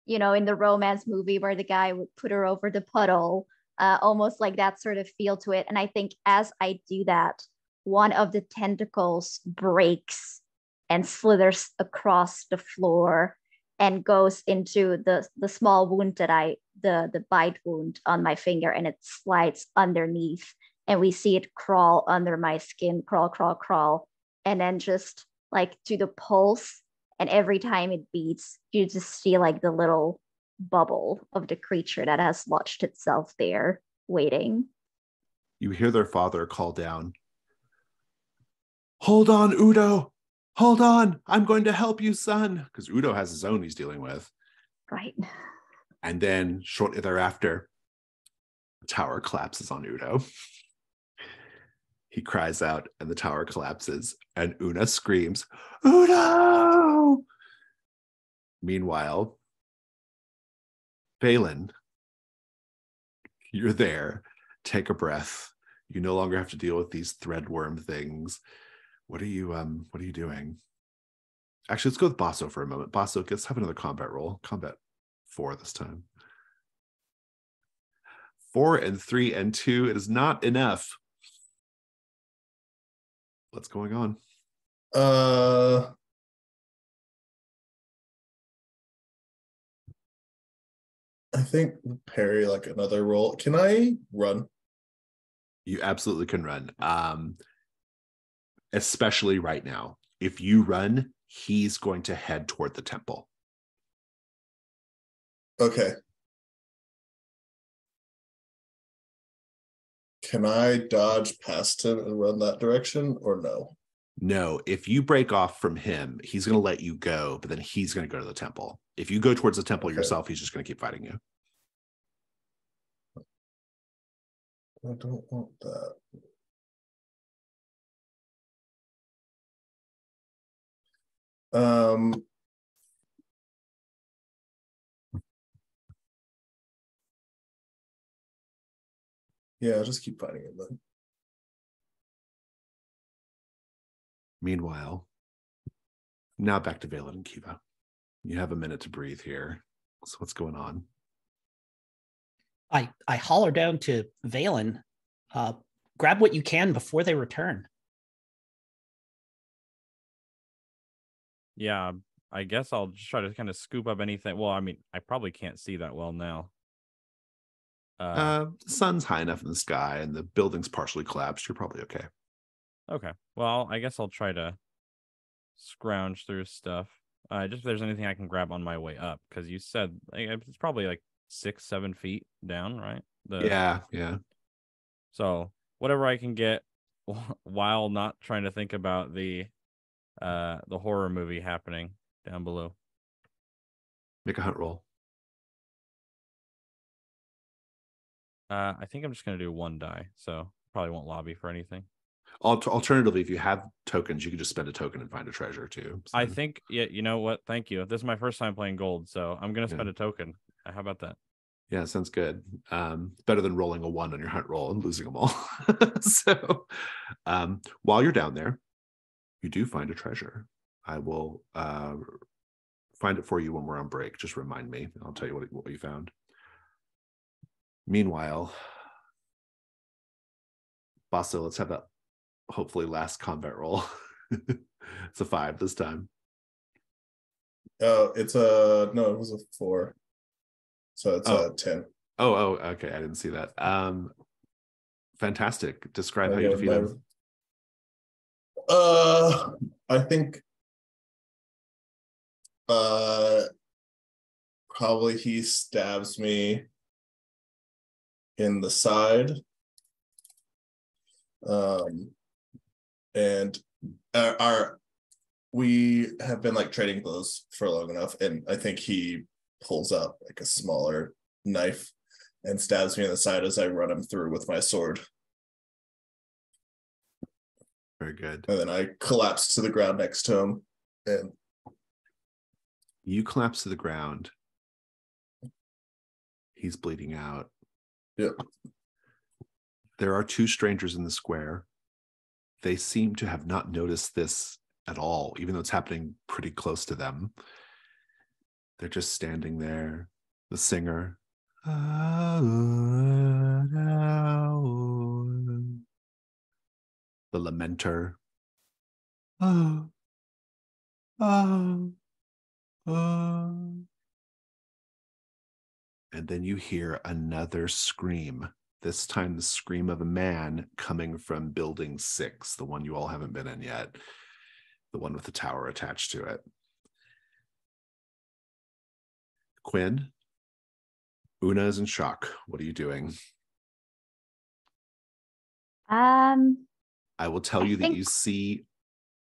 in the romance movie where the guy would put her over the puddle, almost like that sort of feel to it. And I think as I do that, one of the tentacles breaks and slithers across the floor and goes into the small wound that the bite wound on my finger, and it slides underneath, and we see it crawl under my skin, crawl, and then just like to the pulse, and every time it beats, you just see like the little bubble of the creature that has lodged itself there, waiting. You hear their father call down, "Hold on, Udo. Hold on. I'm going to help you, son." Because Udo has his own he's dealing with. Right. And then shortly thereafter, the tower collapses on Udo. He cries out and the tower collapses, and Una screams, "Udo!" Meanwhile, Valen, you're there. Take a breath. You no longer have to deal with these threadworm things. What are you doing? Actually, let's go with Basso for a moment. Basso, let's have another combat roll. Combat 4 this time. 4 and 3 and 2. It is not enough. What's going on? I think parry like another roll. Can I run? You absolutely can run. Especially right now. If you run, he's going to head toward the temple. Okay. Can I dodge past him and run that direction or no? No, if you break off from him, he's going to let you go, but then he's going to go to the temple. If you go towards the temple yourself, he's just going to keep fighting you. I don't want that. Yeah, I'll just keep fighting him then. Meanwhile, now back to Valen and Kiva. You have a minute to breathe here. So what's going on? I holler down to Valen, grab what you can before they return. Yeah, I guess I'll just try to kind of scoop up anything. Well, I mean, I probably can't see that well now. The sun's high enough in the sky and the building's partially collapsed. You're probably okay. Okay. Well, I guess I'll try to scrounge through stuff. Just if there's anything I can grab on my way up, because you said it's probably like 6-7 feet down, right? Yeah. So whatever I can get while not trying to think about the horror movie happening down below. Make a hunt roll. I think I'm just gonna do 1 die, so probably won't lobby for anything. Alternatively, if you have tokens, you can just spend a token and find a treasure too. So. I think, yeah, you know what? Thank you. This is my first time playing gold, so I'm gonna spend a token. How about that? Yeah, sounds good. Better than rolling a 1 on your hunt roll and losing them all. So while you're down there, you do find a treasure. I will find it for you when we're on break. Just remind me. I'll tell you what you found. Meanwhile, Basso, let's have that hopefully last combat roll. It's a 5 this time. Oh, it was a 4. So it's a 10. Oh, okay. I didn't see that. Fantastic. Describe how you defeat him. I think probably he stabs me in the side. And we have been like trading blows for long enough, and I think he pulls out like a smaller knife and stabs me in the side as I run him through with my sword. Very good. And then I collapse to the ground next to him. And you collapse to the ground. He's bleeding out. Yep. There are 2 strangers in the square. They seem to have not noticed this at all, even though it's happening pretty close to them. They're just standing there. The singer. The lamenter. And then you hear another scream. This time the scream of a man coming from building 6, the one you all haven't been in yet, the one with the tower attached to it. Quinn, Una is in shock. What are you doing? I will tell you that you see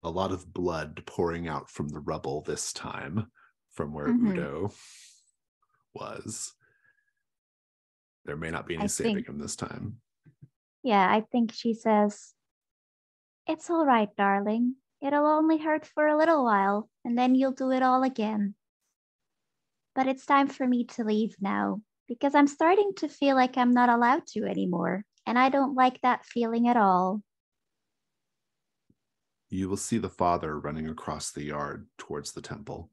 a lot of blood pouring out from the rubble this time, from where Udo was. There may not be any saving him this time. Yeah, I think she says, "It's all right, darling. It'll only hurt for a little while, and then you'll do it all again. But it's time for me to leave now, because I'm starting to feel like I'm not allowed to anymore, and I don't like that feeling at all." You will see the father running across the yard towards the temple.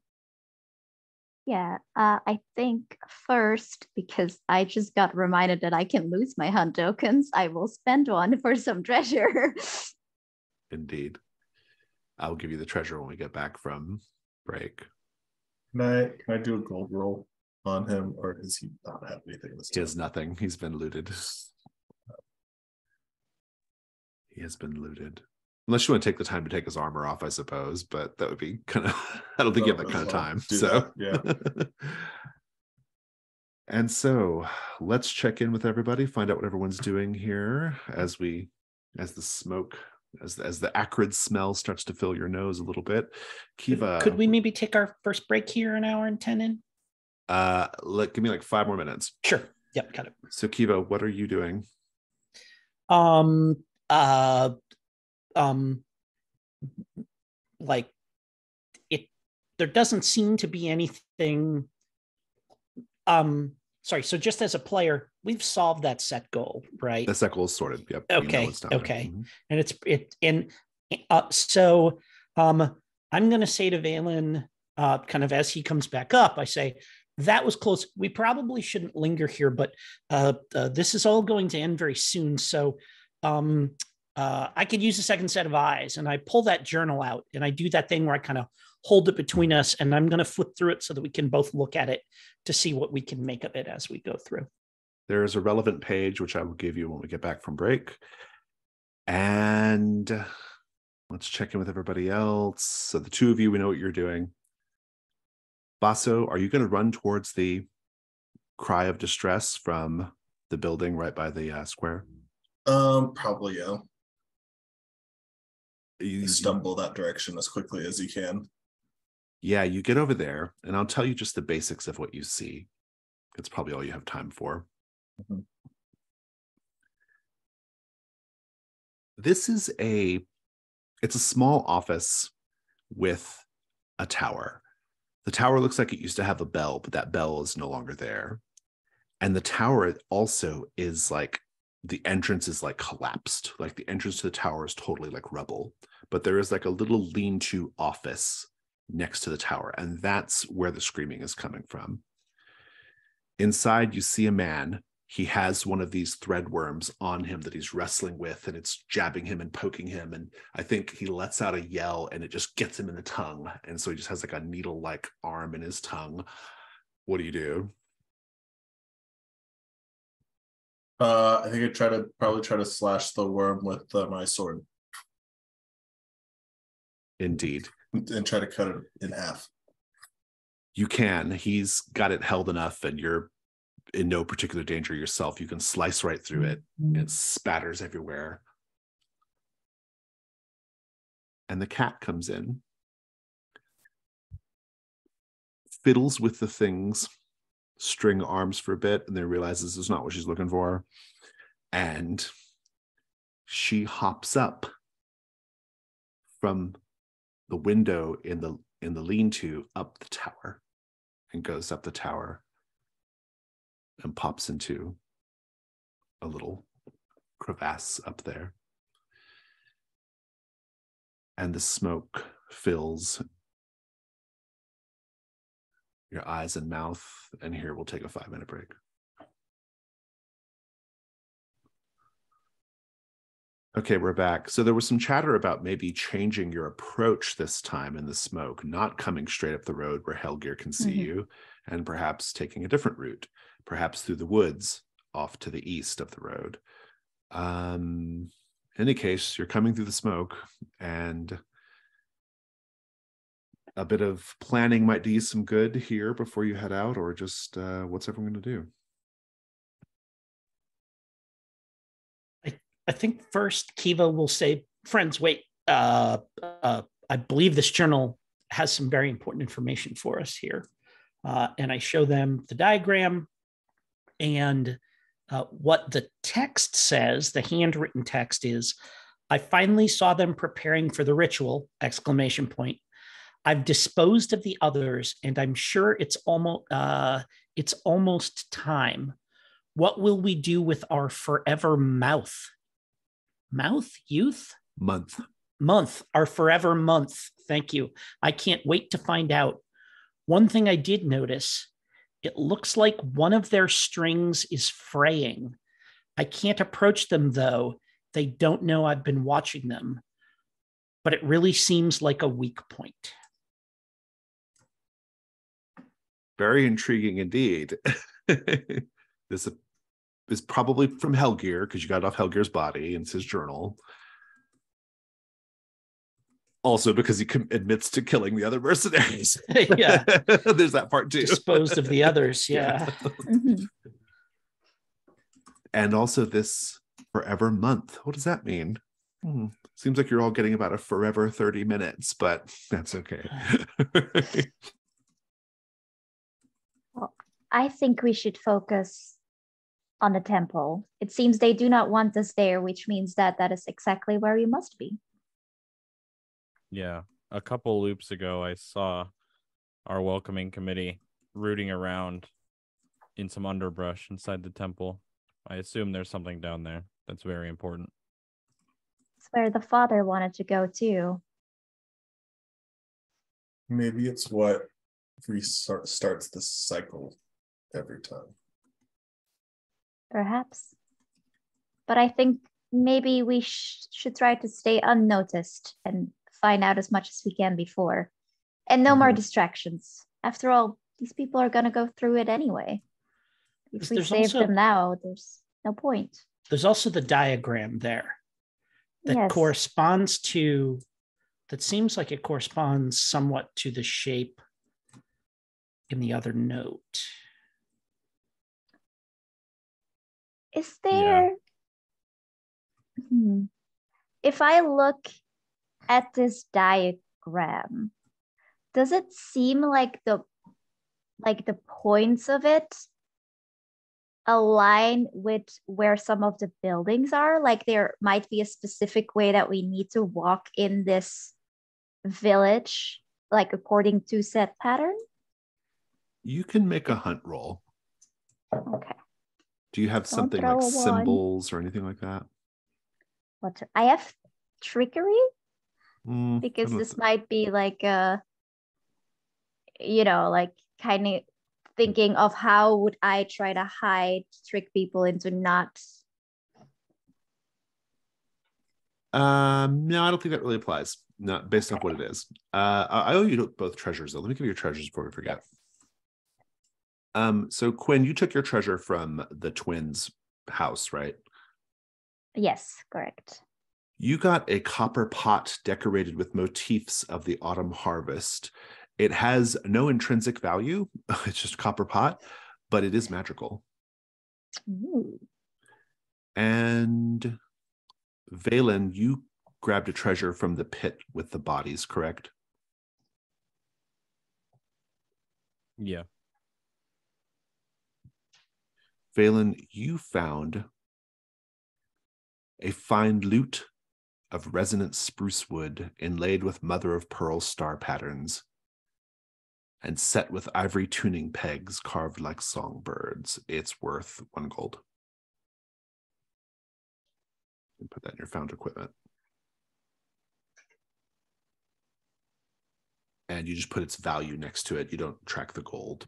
Yeah, I think first, because I just got reminded that I can lose my hunt tokens, I will spend one for some treasure. Indeed. I'll give you the treasure when we get back from break. Can I do a gold roll on him, or does he not have anything this He time? has nothing. He's been looted. He has been looted. Unless you want to take the time to take his armor off, I suppose, but that would be kind of, I don't think you have that kind of time. So, yeah. And so let's check in with everybody, find out what everyone's doing here as the smoke, as the acrid smell starts to fill your nose a little bit. Kiva, Could we maybe take our first break here, an hour and 10 in? Give me like 5 more minutes. Sure. Yep, got it. So Kiva, what are you doing? Like it, there doesn't seem to be anything. Sorry. So just as a player, we've solved that set goal, right? The set goal is sorted. Yep. Okay. It's down Okay. And so I'm going to say to Valen, kind of as he comes back up, I say, that was close. We probably shouldn't linger here, but this is all going to end very soon. So I could use a second set of eyes. And I pull that journal out and I do that thing where I kind of hold it between us, and I'm going to flip through it so that we can both look at it to see what we can make of it as we go through. There is a relevant page, which I will give you when we get back from break. And let's check in with everybody else. So the two of you, we know what you're doing. Basso, are you going to run towards the cry of distress from the building right by the square? Probably, yeah. You stumble that direction as quickly as you can. Yeah, you get over there, and I'll tell you just the basics of what you see. It's probably all you have time for. Mm-hmm. This is it's a small office with a tower. The tower looks like it used to have a bell, but that bell is no longer there. And the tower also is like, the entrance is like collapsed. Like the entrance to the tower is totally like rubble. But there is like a little lean-to office next to the tower, and that's where the screaming is coming from. Inside, you see a man. He has one of these thread worms on him that he's wrestling with, and it's jabbing him and poking him. And I think he lets out a yell, and it just gets him in the tongue. And so he just has like a needle-like arm in his tongue. What do you do? I think I'd probably try to slash the worm with my sword. Indeed. And try to cut it in half. You can. He's got it held enough, and you're in no particular danger yourself. You can slice right through it. It spatters everywhere. And the cat comes in, fiddles with the thing's string arms for a bit, and then realizes it's not what she's looking for. And she hops up from the window in the lean-to up the tower, and goes up the tower and pops into a little crevasse up there. And the smoke fills your eyes and mouth. And here we'll take a 5-minute break. Okay, we're back. So there was some chatter about maybe changing your approach this time in the smoke, not coming straight up the road where Helgir can see you, and perhaps taking a different route, perhaps through the woods off to the east of the road. In any case, you're coming through the smoke, and a bit of planning might do you some good here before you head out, or just what's everyone going to do? I think first Kiva will say, friends, wait, I believe this journal has some very important information for us here. And I show them the diagram and what the text says, the handwritten text is, I finally saw them preparing for the ritual, ! I've disposed of the others, and I'm sure it's almost time. What will we do with our forever mouth? Mouth? Youth? Month. Month, our forever month. Thank you. I can't wait to find out. One thing I did notice, it looks like one of their strings is fraying. I can't approach them, though. They don't know I've been watching them. But it really seems like a weak point. Very intriguing indeed. This is probably from Helgear, because you got it off Helgear's body and it's his journal. Also because he admits to killing the other mercenaries. Yeah. There's that part too. Disposed of the others, yeah. Mhm. And also this forever month. What does that mean? Seems like you're all getting about a forever 30 minutes, but that's okay. Well, I think we should focus on the temple. It seems they do not want us there, which means that that is exactly where we must be. Yeah. A couple loops ago, I saw our welcoming committee rooting around in some underbrush inside the temple. I assume there's something down there that's very important. It's where the father wanted to go too. Maybe it's what starts this cycle every time. Perhaps. But I think maybe we should try to stay unnoticed and find out as much as we can before. And no more distractions. After all, these people are going to go through it anyway. If we There's save also- them now, there's no point. There's also the diagram there that Yes. corresponds to, that seems like it corresponds somewhat to the shape in the other note. Is there... If I look at this diagram, does it seem like the points of it align with where some of the buildings are? Like there might be a specific way that we need to walk in this village, like according to set pattern? You can make a hunt roll. Okay. Do you have something throw like a one. symbols or anything like that? I have trickery I because don't this th- might be like a, like kind of thinking of how would I try to trick people into not. No, I don't think that really applies. Not based off what it is. I owe you both treasures though. Let me give you your treasures before we forget. So Quinn, you took your treasure from the twins' house, right? Yes, correct. You got a copper pot decorated with motifs of the autumn harvest. It has no intrinsic value. It's just a copper pot, but it is magical. Ooh. And Valen, you grabbed a treasure from the pit with the bodies, correct? Yeah. Valen, you found a fine lute of resonant spruce wood inlaid with mother of pearl star patterns and set with ivory tuning pegs carved like songbirds. It's worth 1 gold. And put that in your found equipment. And you just put its value next to it. You don't track the gold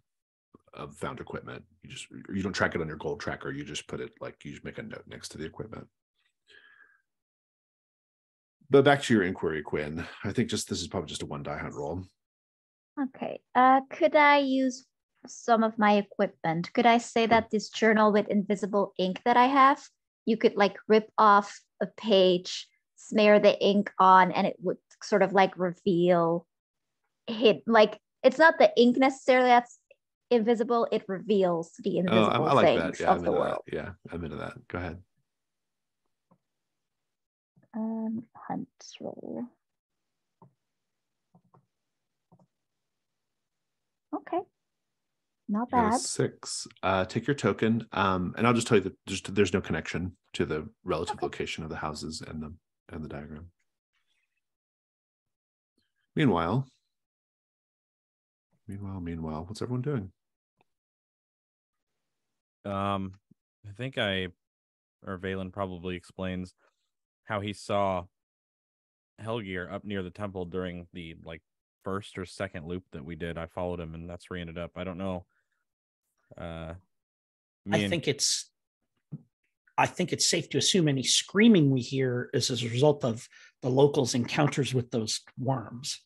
of found equipment. You don't track it on your gold tracker. You just put it you just make a note next to the equipment. But back to your inquiry, Quinn. I think this is probably just a 1 die hunt roll. Okay. Could I use some of my equipment? Could I say that this journal with invisible ink that I have, you could rip off a page, smear the ink on, and it would sort of reveal it's not the ink necessarily that's invisible, it reveals the invisible I like things that. Yeah, of the world. Yeah, I'm into that. Go ahead. Hunt roll. Okay. Not You got bad. a 6. Take your token. And I'll just tell you that there's no connection to the relative location of the houses and the diagram. Meanwhile, what's everyone doing? I think Valen probably explains how he saw Helgir up near the temple during the like first or second loop that we did. I followed him, and that's where he ended up. I don't know. I think it's safe to assume any screaming we hear is as a result of the locals' encounters with those worms.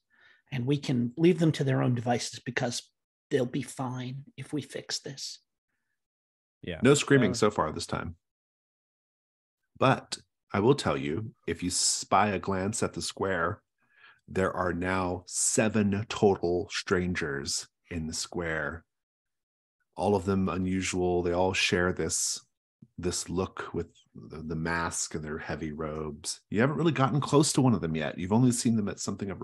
And we can leave them to their own devices because they'll be fine if we fix this. Yeah. No screaming so far this time. But I will tell you, if you spy a glance at the square, there are now 7 total strangers in the square. All of them unusual. They all share this look with the mask and their heavy robes. You haven't really gotten close to one of them yet. You've only seen them at something of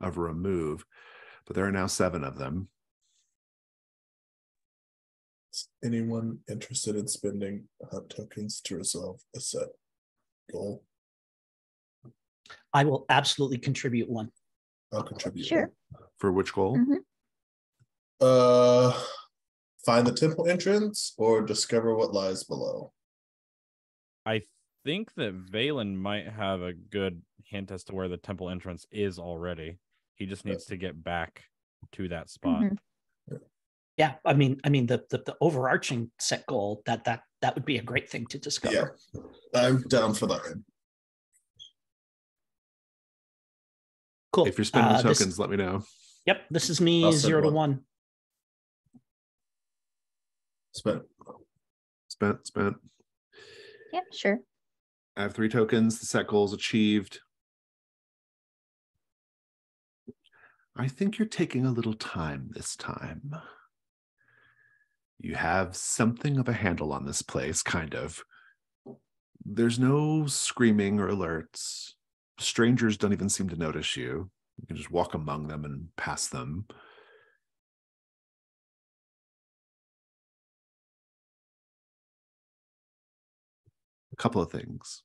a remove, but there are now 7 of them. Is anyone interested in spending hunt tokens to resolve a set goal? I will absolutely contribute 1. I'll contribute. Sure. For which goal? Mhm. Find the temple entrance or discover what lies below. I think that Valen might have a good hint as to where the temple entrance is already. He just needs to get back to that spot. Mhm. Yeah, I mean the overarching set goal that would be a great thing to discover. Yeah, I'm down for that. Cool. If you're spending tokens, let me know. Yep, this is me I'll send 0 to one. 1. Spent. Yep, sure. I have 3 tokens. The set goal is achieved. I think you're taking a little time this time. You have something of a handle on this place, kind of. There's no screaming or alerts. Strangers don't even seem to notice you. You can just walk among them and pass them. A couple of things.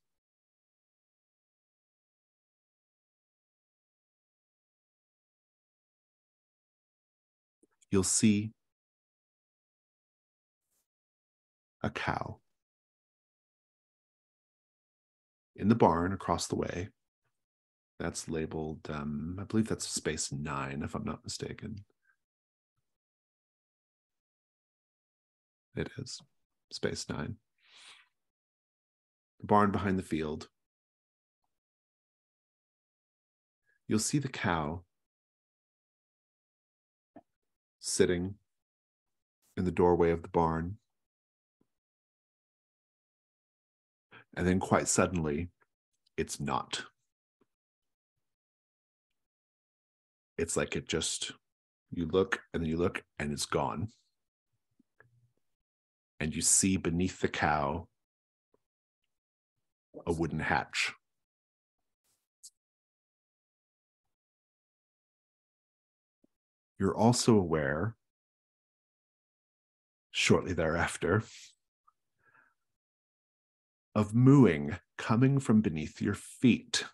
You'll see a cow in the barn across the way. That's labeled, I believe that's space 9, if I'm not mistaken. It is space 9. The barn behind the field. You'll see the cow sitting in the doorway of the barn. And then quite suddenly, it's not. It's like it just, you look and then you look and it's gone. And you see beneath the cow a wooden hatch. You're also aware, shortly thereafter, of mooing coming from beneath your feet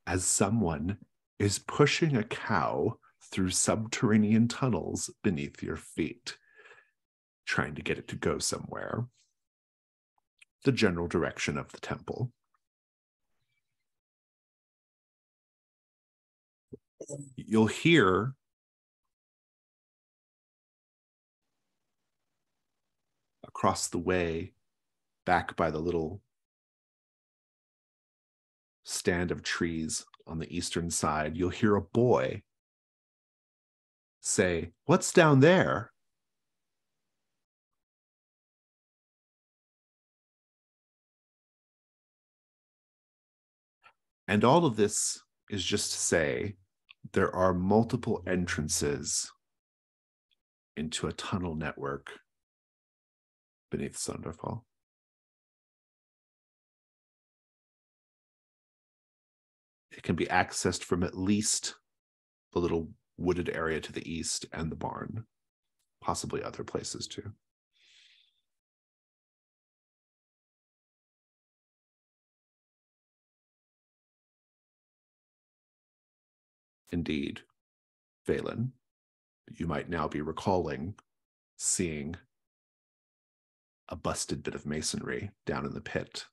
as someone is pushing a cow through subterranean tunnels beneath your feet, trying to get it to go somewhere. The general direction of the temple. You'll hear across the way, back by the little stand of trees on the eastern side, you'll hear a boy say, "What's down there?" And all of this is just to say there are multiple entrances into a tunnel network beneath Sonderfall. It can be accessed from at least the little wooded area to the east and the barn, possibly other places too. Indeed, Valen, you might now be recalling seeing a busted bit of masonry down in the pit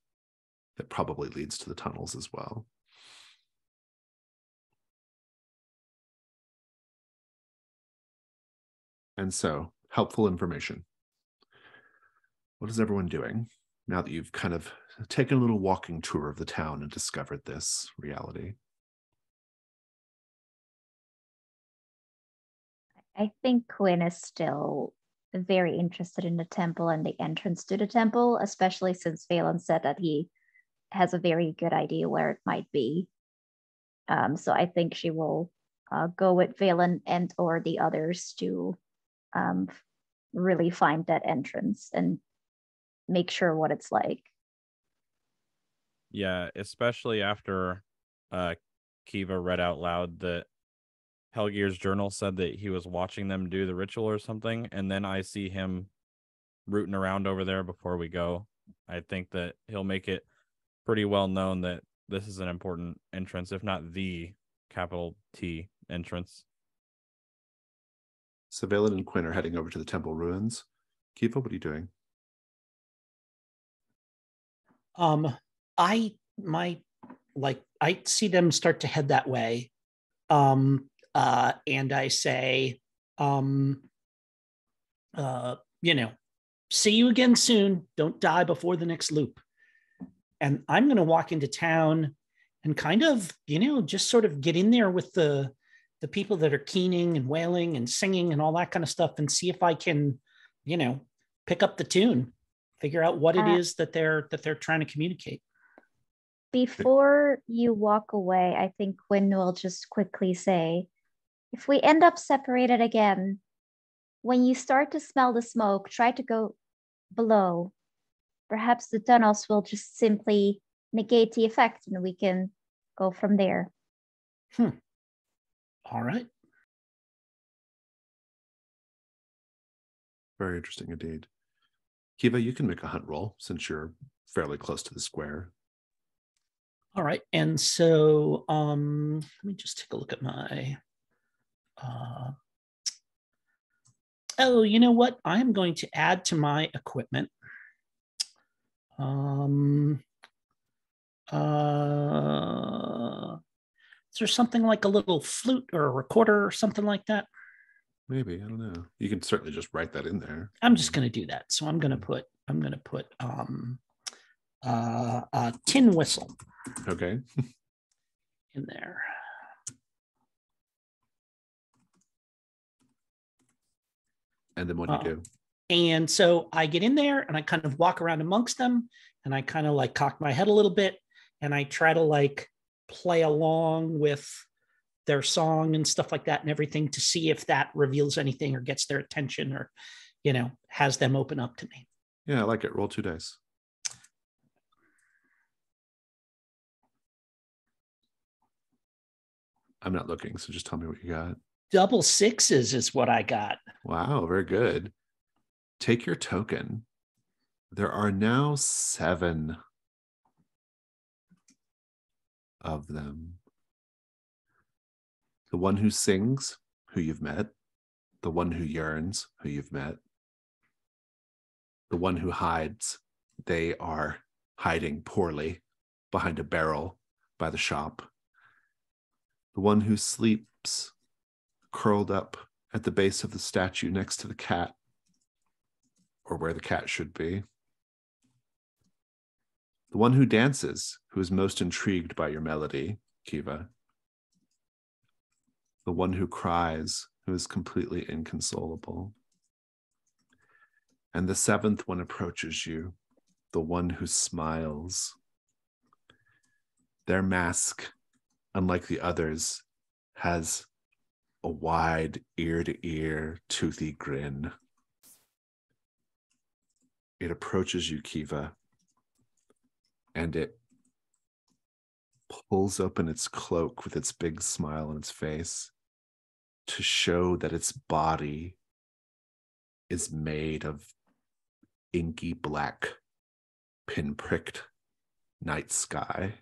that probably leads to the tunnels as well. And so, helpful information. What is everyone doing now that you've kind of taken a little walking tour of the town and discovered this reality? I think Quinn is still very interested in the temple and the entrance to the temple, especially since Valen said that he has a very good idea where it might be. So I think she will go with Valen and or the others to really find that entrance and make sure what it's like. Yeah, especially after Kiva read out loud that Helgir's journal said that he was watching them do the ritual or something, and then I see him rooting around over there before we go. I think that he'll make it pretty well known that this is an important entrance, if not the capital T entrance. So Valen and Quinn are heading over to the temple ruins. Kiva, what are you doing? I see them start to head that way. And I say, see you again soon. Don't die before the next loop. And I'm going to walk into town and kind of, just sort of get in there with the people that are keening and wailing and singing and all that kind of stuff and see if I can, pick up the tune, figure out what it is that they're trying to communicate. Before you walk away, I think Quinn will just quickly say, if we end up separated again, when you start to smell the smoke, try to go below. Perhaps the tunnels will just simply negate the effect and we can go from there. All right. Very interesting indeed. Kiva, you can make a hunt roll since you're fairly close to the square. All right. And so let me just take a look at my oh, you know what? I'm going to add to my equipment. Is there something like a little flute or a recorder or something like that? Maybe, I don't know. You can certainly just write that in there. I'm just going to do that. So I'm going to put a tin whistle. Okay. In there. And then what do you do? And so I get in there and I kind of walk around amongst them and I kind of like cock my head a little bit and I try to like play along with their song and stuff like that and everything to see if that reveals anything or gets their attention or, has them open up to me. Yeah, I like it. Roll 2 dice. I'm not looking, so just tell me what you got. Double sixes is what I got. Wow, very good. Take your token. There are now 7 of them. The one who sings, who you've met. The one who yearns, who you've met. The one who hides, they are hiding poorly behind a barrel by the shop. The one who sleeps curled up at the base of the statue next to the cat, or where the cat should be. The one who dances, who is most intrigued by your melody, Kiva. The one who cries, who is completely inconsolable. And the 7th one approaches you, the one who smiles. Their mask, unlike the others, has a wide ear-to-ear, toothy grin. It approaches you, Kiva, and it pulls open its cloak with its big smile on its face to show that its body is made of inky black, pinpricked night sky.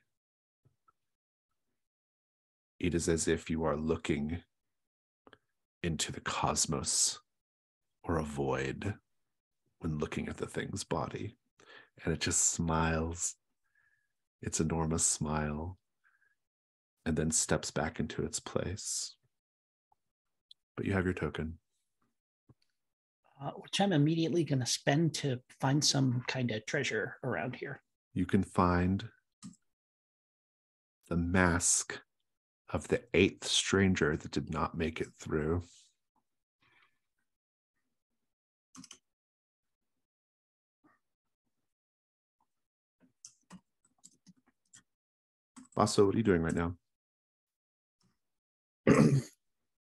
It is as if you are looking into the cosmos or a void when looking at the thing's body. And it just smiles, its enormous smile, and then steps back into its place. But you have your token. which I'm immediately going to spend to find some kind of treasure around here. You can find the mask of the 8th stranger that did not make it through. Basso, what are you doing right now? I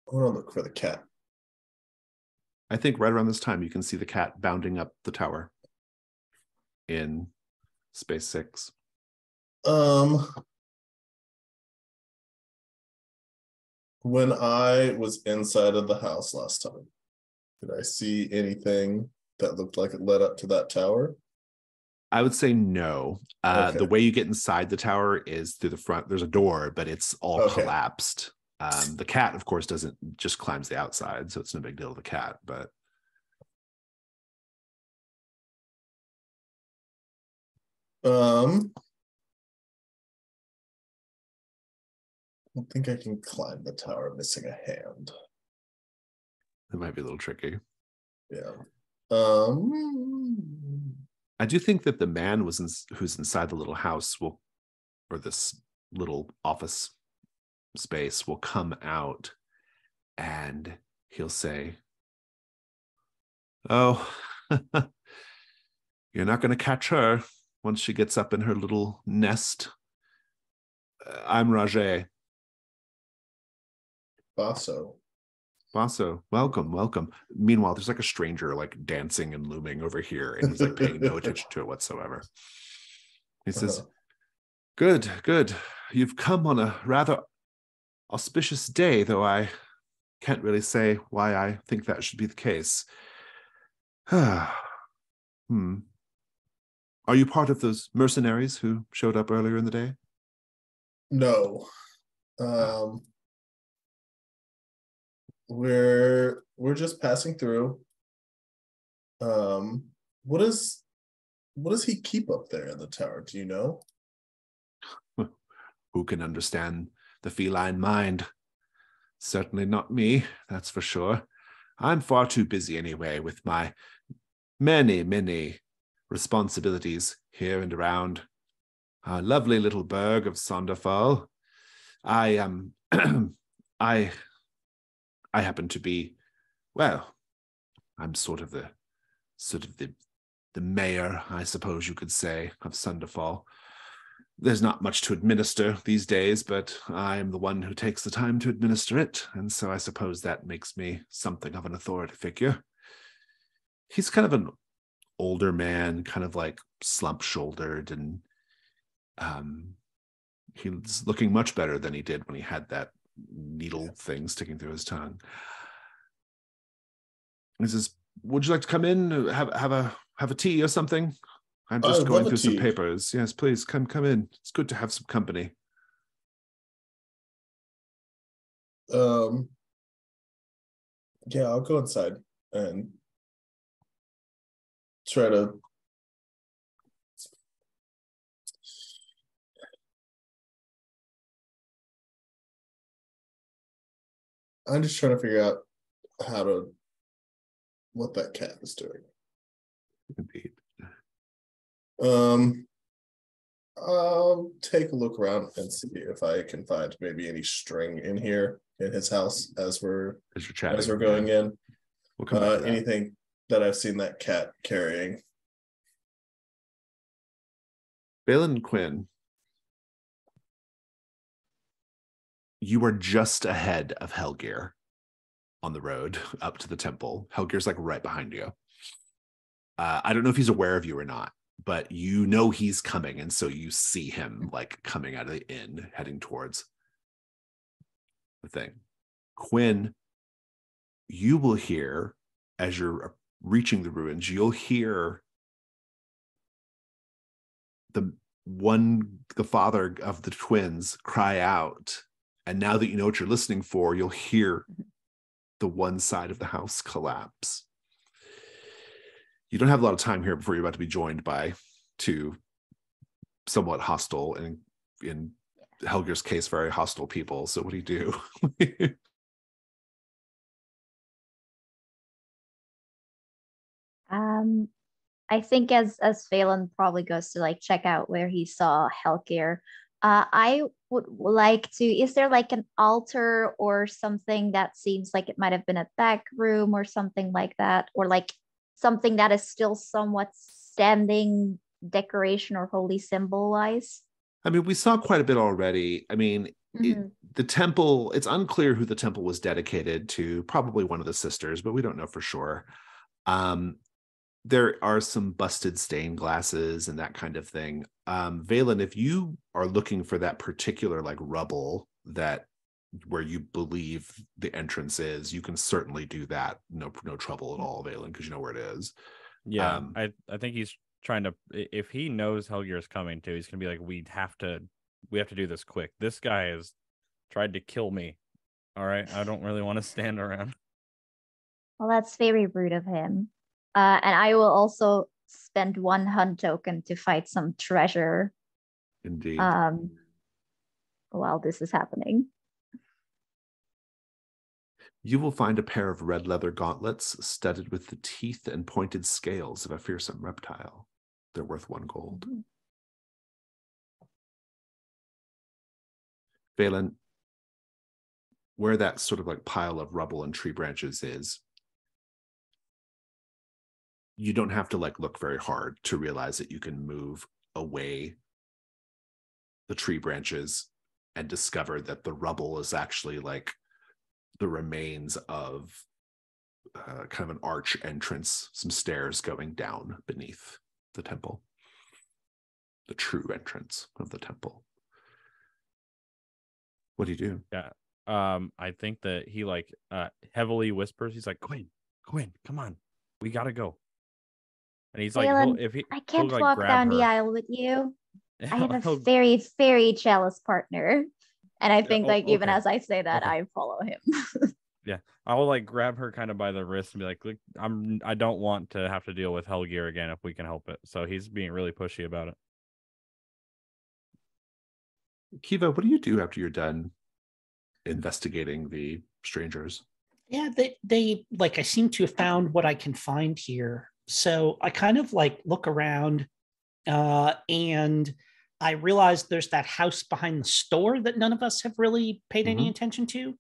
want to look for the cat. I think right around this time, you can see the cat bounding up the tower in Space 6. When I was inside of the house last time, did I see anything that looked like it led up to that tower? I would say no. Okay. The way you get inside the tower is through the front. There's a door, but it's all Okay. collapsed. The cat, of course, doesn't just climbs the outside, so it's no big deal to the cat. But I don't think I can climb the tower missing a hand. it might be a little tricky. Yeah. I do think that the man who's inside the little house or this little office space will come out and he'll say, "Oh, you're not going to catch her once she gets up in her little nest. I'm Rajay." Basso. Basso, welcome. Meanwhile, there's like a stranger like dancing and looming over here, and he's like paying no attention to it whatsoever. He says, Good. You've come on a rather auspicious day, though I can't really say why I think that should be the case. Are you part of those mercenaries who showed up earlier in the day? No. We're just passing through. What does he keep up there in the tower? Do you know? Who can understand the feline mind? Certainly not me, that's for sure. I'm far too busy anyway with my many responsibilities here and around our lovely little burg of Sonderfall. I happen to be, well, I'm sort of the mayor, I suppose you could say, of Sonderfall. There's not much to administer these days, but I am the one who takes the time to administer it, and so I suppose that makes me something of an authority figure. He's kind of an older man, kind of like slump-shouldered, and he's looking much better than he did when he had that needle thing sticking through his tongue. He says, "Would you like to come in, have a tea or something? I'm just going through some papers. Yes, please come in. It's good to have some company." Yeah, I'll go inside and try to I'm just trying to figure out what that cat is doing. Indeed. I'll take a look around and see if I can find maybe any string in here in his house as we're going in. We'll come back to that. Anything that I've seen that cat carrying. Balin Quinn, you are just ahead of Helgir on the road up to the temple. Helgir's like right behind you. I don't know if he's aware of you or not, but you know he's coming, and so you see him like coming out of the inn, heading towards the thing. Quinn, you will hear, as you're reaching the ruins, you'll hear the father of the twins cry out. And now that you know what you're listening for, you'll hear the one side of the house collapse. You don't have a lot of time here before you're about to be joined by two somewhat hostile, and in Helgir's case, very hostile people. So what do you do? I think as Phelan probably goes to like check out where he saw Helkir, I would like to. Is there like an altar or something that seems like it might have been a back room or something like that, or like something that is still somewhat standing decoration or holy symbol wise? I mean, we saw quite a bit already. I mean, Mhm. the temple, it's unclear who the temple was dedicated to, probably one of the sisters, but we don't know for sure. There are some busted stained glasses and that kind of thing. Valen, if you are looking for that particular like rubble that where you believe the entrance is, you can certainly do that. No trouble at all, Valen, because you know where it is. Yeah, I think he's trying to. If he knows Helgir is coming too, he's gonna be like, we have to do this quick. This guy has tried to kill me. All right, I don't really want to stand around. Well, that's very rude of him. And I will also spend 1 hunt token to fight some treasure Indeed. while this is happening. You will find a pair of red leather gauntlets studded with the teeth and pointed scales of a fearsome reptile. They're worth 1 gold. Valen, where that sort of like pile of rubble and tree branches is, you don't have to like look very hard to realize that you can move away the tree branches and discover that the rubble is actually like the remains of kind of an arch entrance, some stairs going down beneath the temple, the true entrance of the temple. What do you do? Yeah. I think that he like heavily whispers. He's like, Quinn, come on, we gotta go. And he's like, Phelan, if he, I can't he'll, like, walk grab down the her. aisle with you. I have a He'll- very, very jealous partner. And I think like even okay. as I say that, Okay. I follow him. Yeah, I'll like grab her kind of by the wrist and be like, look, I don't want to have to deal with Helgir again if we can help it. So he's being really pushy about it. Kiva, what do you do after you're done investigating the strangers? Yeah, they like, I seem to have found what I can find here. So I kind of like look around, and I realize there's that house behind the store that none of us have really paid any attention to.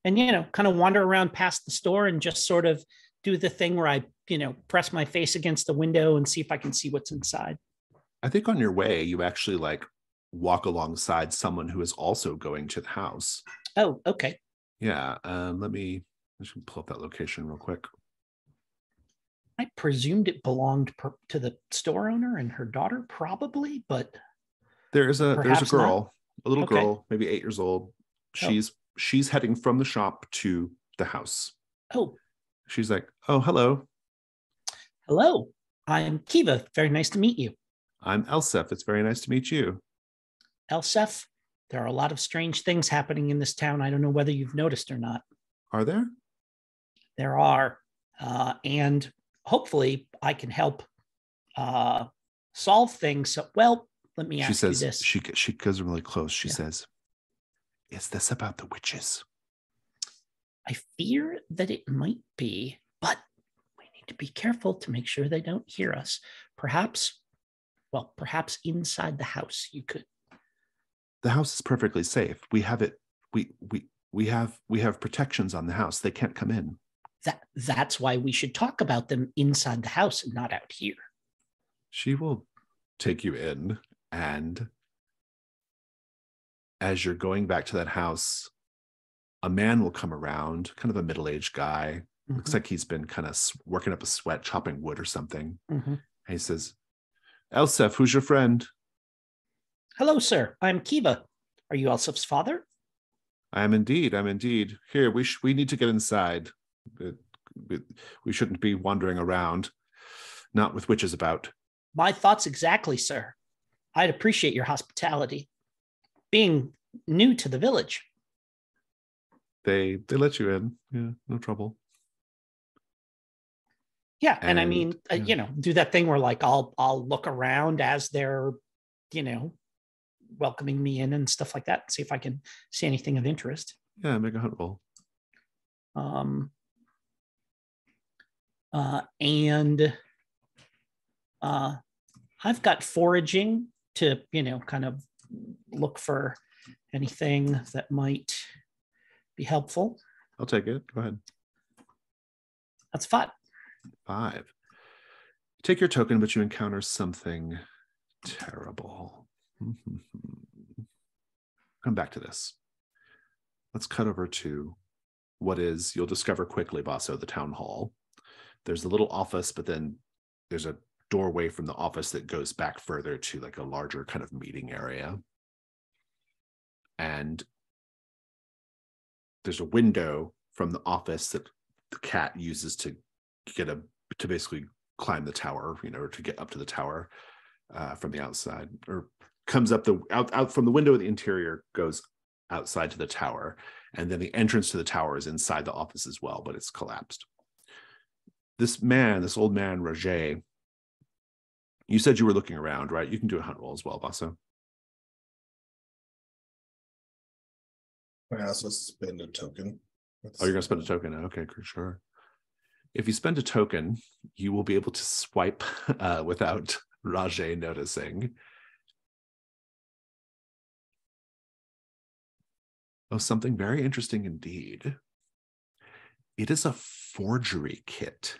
And, kind of wander around past the store and just sort of do the thing where I, press my face against the window and see if I can see what's inside. I think on your way, you actually like walk alongside someone who is also going to the house. Oh, okay. Yeah. Let me just pull up that location real quick. I presumed it belonged to the store owner and her daughter, probably, but there's a perhaps girl, a little Okay. girl, maybe 8 years old. She's heading from the shop to the house. Oh, She's like, oh, hello. hello. I'm Kiva. Very nice to meet you. I'm Elsef. It's very nice to meet you. Elsef, there are a lot of strange things happening in this town. I don't know whether you've noticed or not. Are there? There are. And hopefully I can help solve things. So, well, let me ask you this. She goes really close. She Yeah. says, is this about the witches? I fear that it might be, but we need to be careful to make sure they don't hear us. Perhaps inside the house you could. The house is perfectly safe. We have it. We have protections on the house. They can't come in. That's why we should talk about them inside the house and not out here. She will take you in, and as you're going back to that house, a man will come around, kind of a middle-aged guy. Looks like he's been kind of working up a sweat, chopping wood or something. And he says, Elsef, who's your friend? Hello, sir. I'm Kiva. Are you Elsef's father? I am indeed. Here, we need to get inside. We shouldn't be wandering around, not with witches about. My thoughts exactly, sir. I'd appreciate your hospitality. Being new to the village. They let you in. Yeah, no trouble. Yeah, and I mean, do that thing where like I'll look around as they're, welcoming me in and stuff like that. See if I can see anything of interest. Yeah, make a hunt roll. And I've got foraging to, kind of look for anything that might be helpful. I'll take it. Go ahead. That's 5. 5. Take your token, but you encounter something terrible. Come back to this. Let's cut over to what is, you'll discover quickly, Basso, the town hall. There's a little office, but then there's a doorway from the office that goes back further to like a larger kind of meeting area. And there's a window from the office that the cat uses to basically climb the tower, or to get up to the tower from the outside, or comes up out from the window of the interior, goes outside to the tower. And then the entrance to the tower is inside the office as well, but it's collapsed. This old man, Roger, you said you were looking around, right? You can do a hunt roll as well, Basso. I also spend a token. Oh, you're going to spend a token? Okay, for sure. If you spend a token, you will be able to swipe without Roger noticing. Oh, something very interesting indeed. It is a forgery kit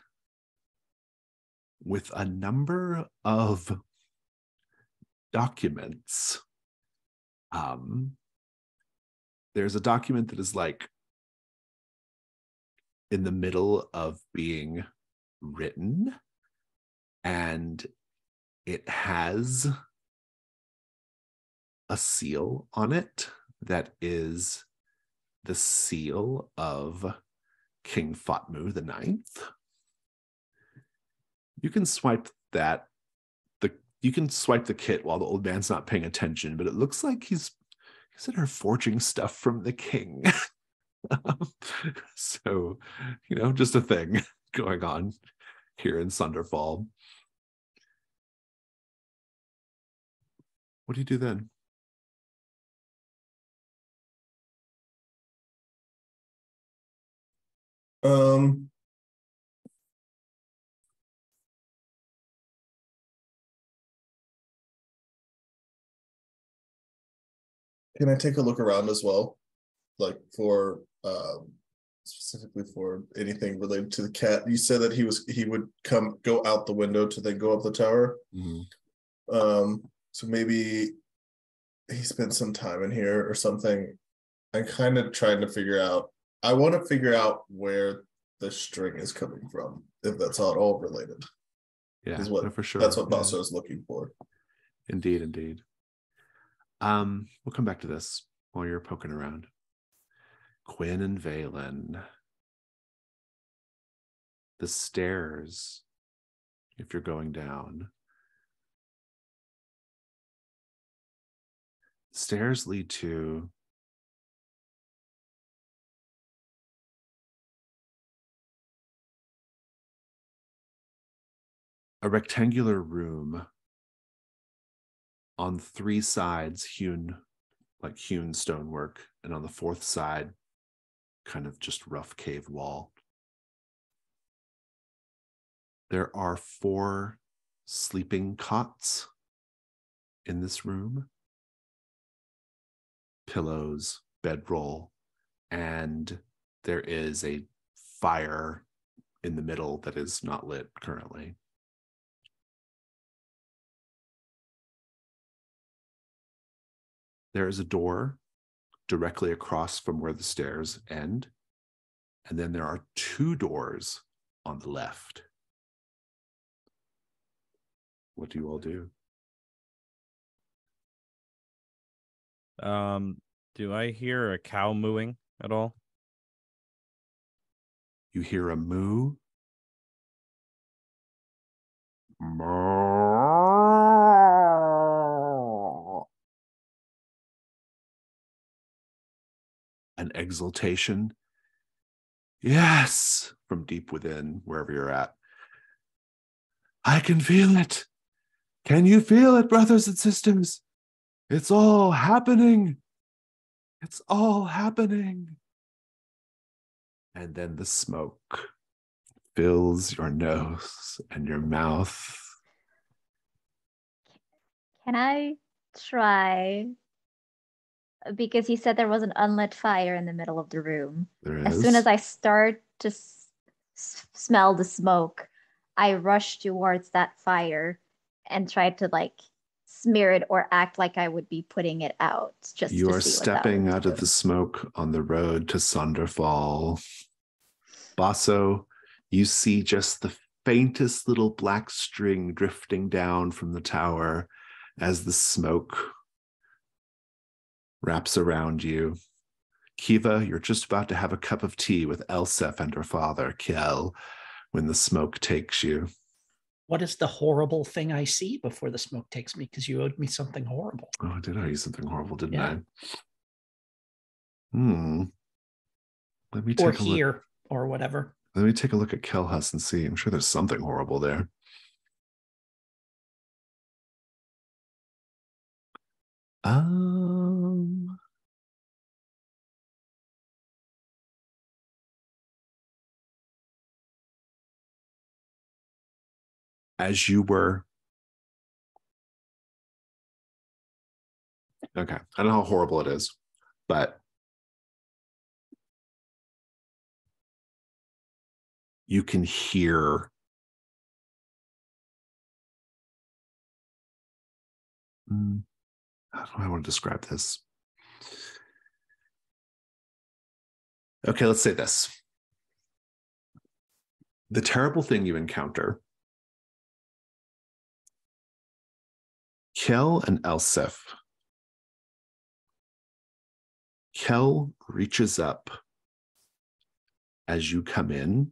with a number of documents. There's a document that is like in the middle of being written, and it has a seal on it that is the seal of King Fatmu the Ninth. You can swipe that. You can swipe the kit while the old man's not paying attention, but it looks like he's in there forging stuff from the king. So, just a thing going on here in Sonderfall. What do you do then? Can I take a look around as well? Like for specifically for anything related to the cat. You said that he would go out the window to then go up the tower. Mm-hmm. So maybe he spent some time in here or something. I'm kind of trying to figure out. I want to figure out where the string is coming from, if that's at all related. Yeah, what, no, for sure. That's what Basso is looking for. Indeed. We'll come back to this while you're poking around. Quinn and Valen. The stairs, if you're going down. Stairs lead to a rectangular room on 3 sides hewn stonework, and on the 4th side, kind of just rough cave wall. There are 4 sleeping cots in this room, pillows, bedroll, and there is a fire in the middle that is not lit currently. There is a door directly across from where the stairs end, and then there are 2 doors on the left. What do you all do? Do I hear a cow mooing at all? You hear a moo. An exultation. Yes, from deep within, wherever you're at. I can feel it. Can you feel it, brothers and sisters? It's all happening. It's all happening. And then the smoke fills your nose and your mouth. Can I try? Because you said there was an unlit fire in the middle of the room. There As is. soon as I start to smell the smoke, I rush towards that fire and try to like smear it or act like I would be putting it out. Just You to are see what stepping that out of the smoke on the road to Sonderfall. Basso, you see just the faintest little black string drifting down from the tower as the smoke wraps around you. Kiva, you're just about to have a cup of tea with Elsef and her father, Kiel, when the smoke takes you. What is the horrible thing I see before the smoke takes me? Because you owed me something horrible. Oh, I did owe you something horrible, didn't Yeah. I? Let me Or take a look. here, or whatever. Let me take a look at Kelhus and see. I'm sure there's something horrible there. As you were. Okay. I don't know how horrible it is, but you can hear how do I want to describe this? Okay, let's say this. The terrible thing you encounter, Kel and Elsef. Kel reaches up as you come in.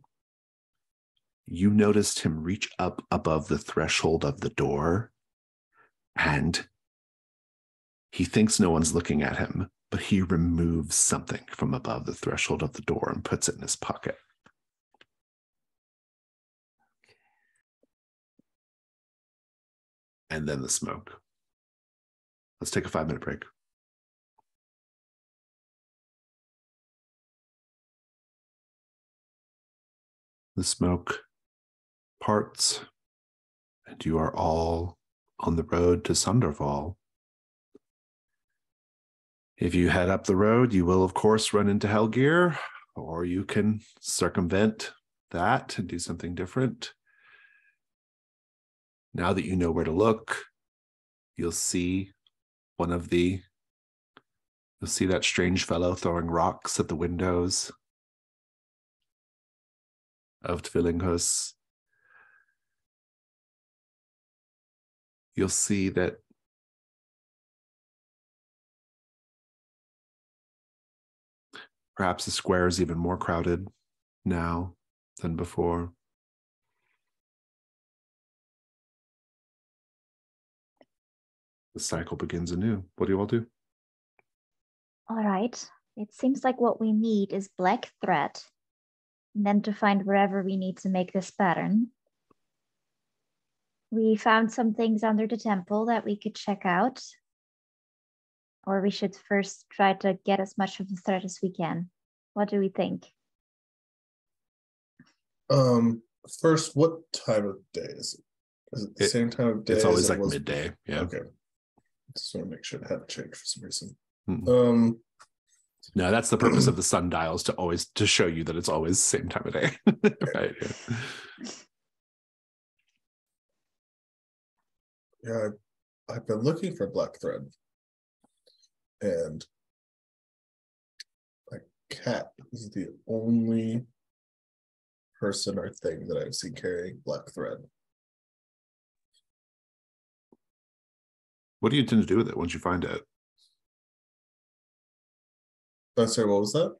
You noticed him reach up above the threshold of the door, and he thinks no one's looking at him, but he removes something from above the threshold of the door and puts it in his pocket. And then the smoke. Let's take a 5-minute break. The smoke parts, and you are all on the road to Sonderfall. If you head up the road, you will, of course, run into Helgeir, or you can circumvent that and do something different. Now that you know where to look, you'll see you'll see that strange fellow throwing rocks at the windows of Tvillinghus. You'll see that perhaps the square is even more crowded now than before. The cycle begins anew. What do you all do? All right. It seems like what we need is black thread, and then to find wherever we need to make this pattern. We found some things under the temple that we could check out. Or we should first try to get as much of the thread as we can. What do we think? First, what time of day is it? Is it the same time of day? It's always like was midday. Yeah. Okay. Just want to make sure it hadn't changed for some reason. Mm-mm. No, that's the purpose of the sundials, to show you that it's always the same time of day. Right. Yeah, I've been looking for black thread, and a cat is the only person or thing that I've seen carrying black thread. What do you intend to do with it once you find it? Oh, sorry, what was that?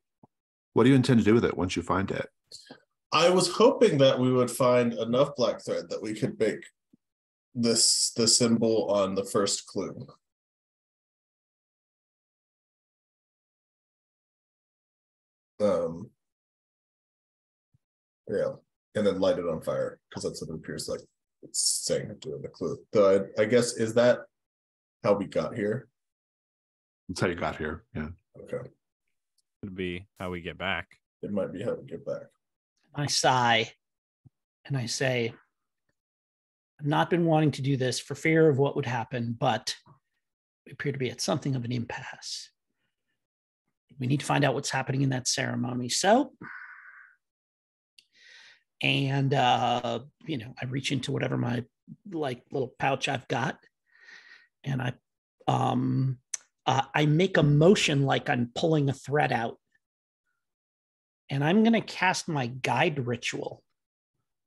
What do you intend to do with it once you find it? I was hoping that we would find enough black thread that we could make the symbol on the first clue. Yeah, and then light it on fire, because that's what it appears like it's saying to in the clue. So I guess, is that how we got here? That's how you got here. Yeah. Okay. Could be how we get back. It might be how we get back. I sigh and I say, I've not been wanting to do this for fear of what would happen, but we appear to be at something of an impasse. We need to find out what's happening in that ceremony. So, and I reach into whatever my little pouch I've got, and I make a motion like I'm pulling a thread out, and I'm going to cast my guide ritual.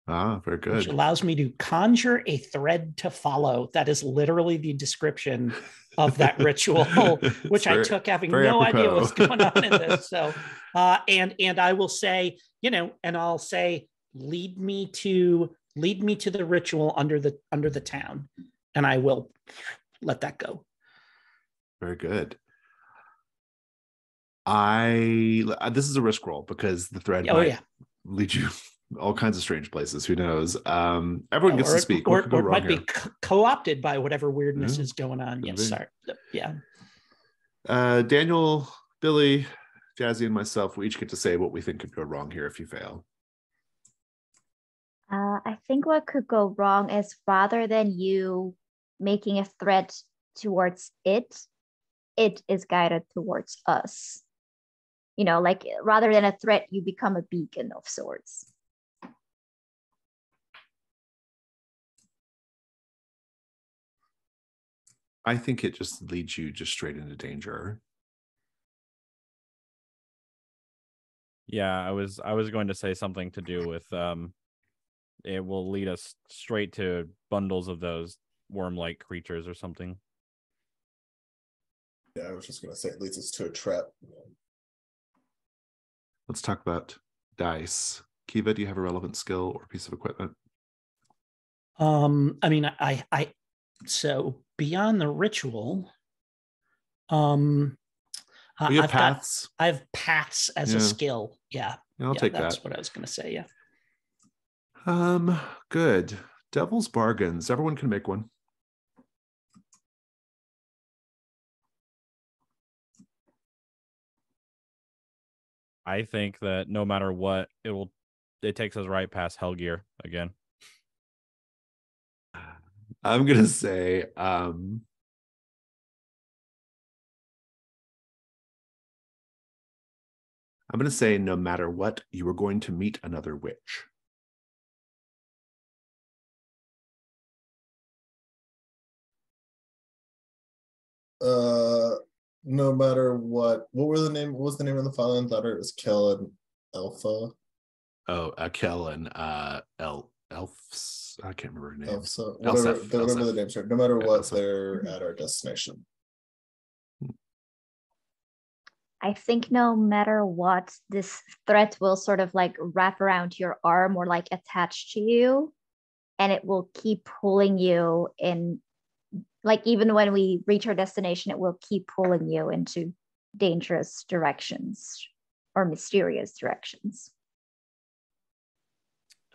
Ah, very good. Which allows me to conjure a thread to follow. That is literally the description of that ritual, which I took having no idea what's going on in this. So, and I will say, and I'll say, lead me to the ritual under the town, and I will let that go. Very good. This is a risk roll because the thread might lead you all kinds of strange places. Who knows? Everyone gets to speak. Or it might be co-opted by whatever weirdness is going on. Yes, sorry. Yeah. Daniel, Billy, Jazzy, and myself, we each get to say what we think could go wrong here if you fail. I think what could go wrong is rather than you making a threat towards it is guided towards us. Rather than a threat, you become a beacon of sorts. I think it just leads you just straight into danger. Yeah, I was going to say something to do with it will lead us straight to bundles of those worm-like creatures or something. Yeah, I was just going to say it leads us to a trap. Let's talk about dice. Kiva, do you have a relevant skill or piece of equipment? So beyond the ritual, you have paths. I have paths as a skill. Yeah, I'll take that's that. what I was going to say. Yeah. Good. Devil's bargains. Everyone can make one. I think that no matter what, it takes us right past Hellgear again. I'm gonna say I'm gonna say no matter what, you are going to meet another witch. No matter what was the name of the final letter? It was Kel and Alpha. Oh, Kel and Elfs. I can't remember her name. Elsa, whatever the names are. No matter what, they're at our destination. I think no matter what, this threat will sort of wrap around your arm or attach to you, and it will keep pulling you in. Even when we reach our destination, it will keep pulling you into dangerous directions or mysterious directions.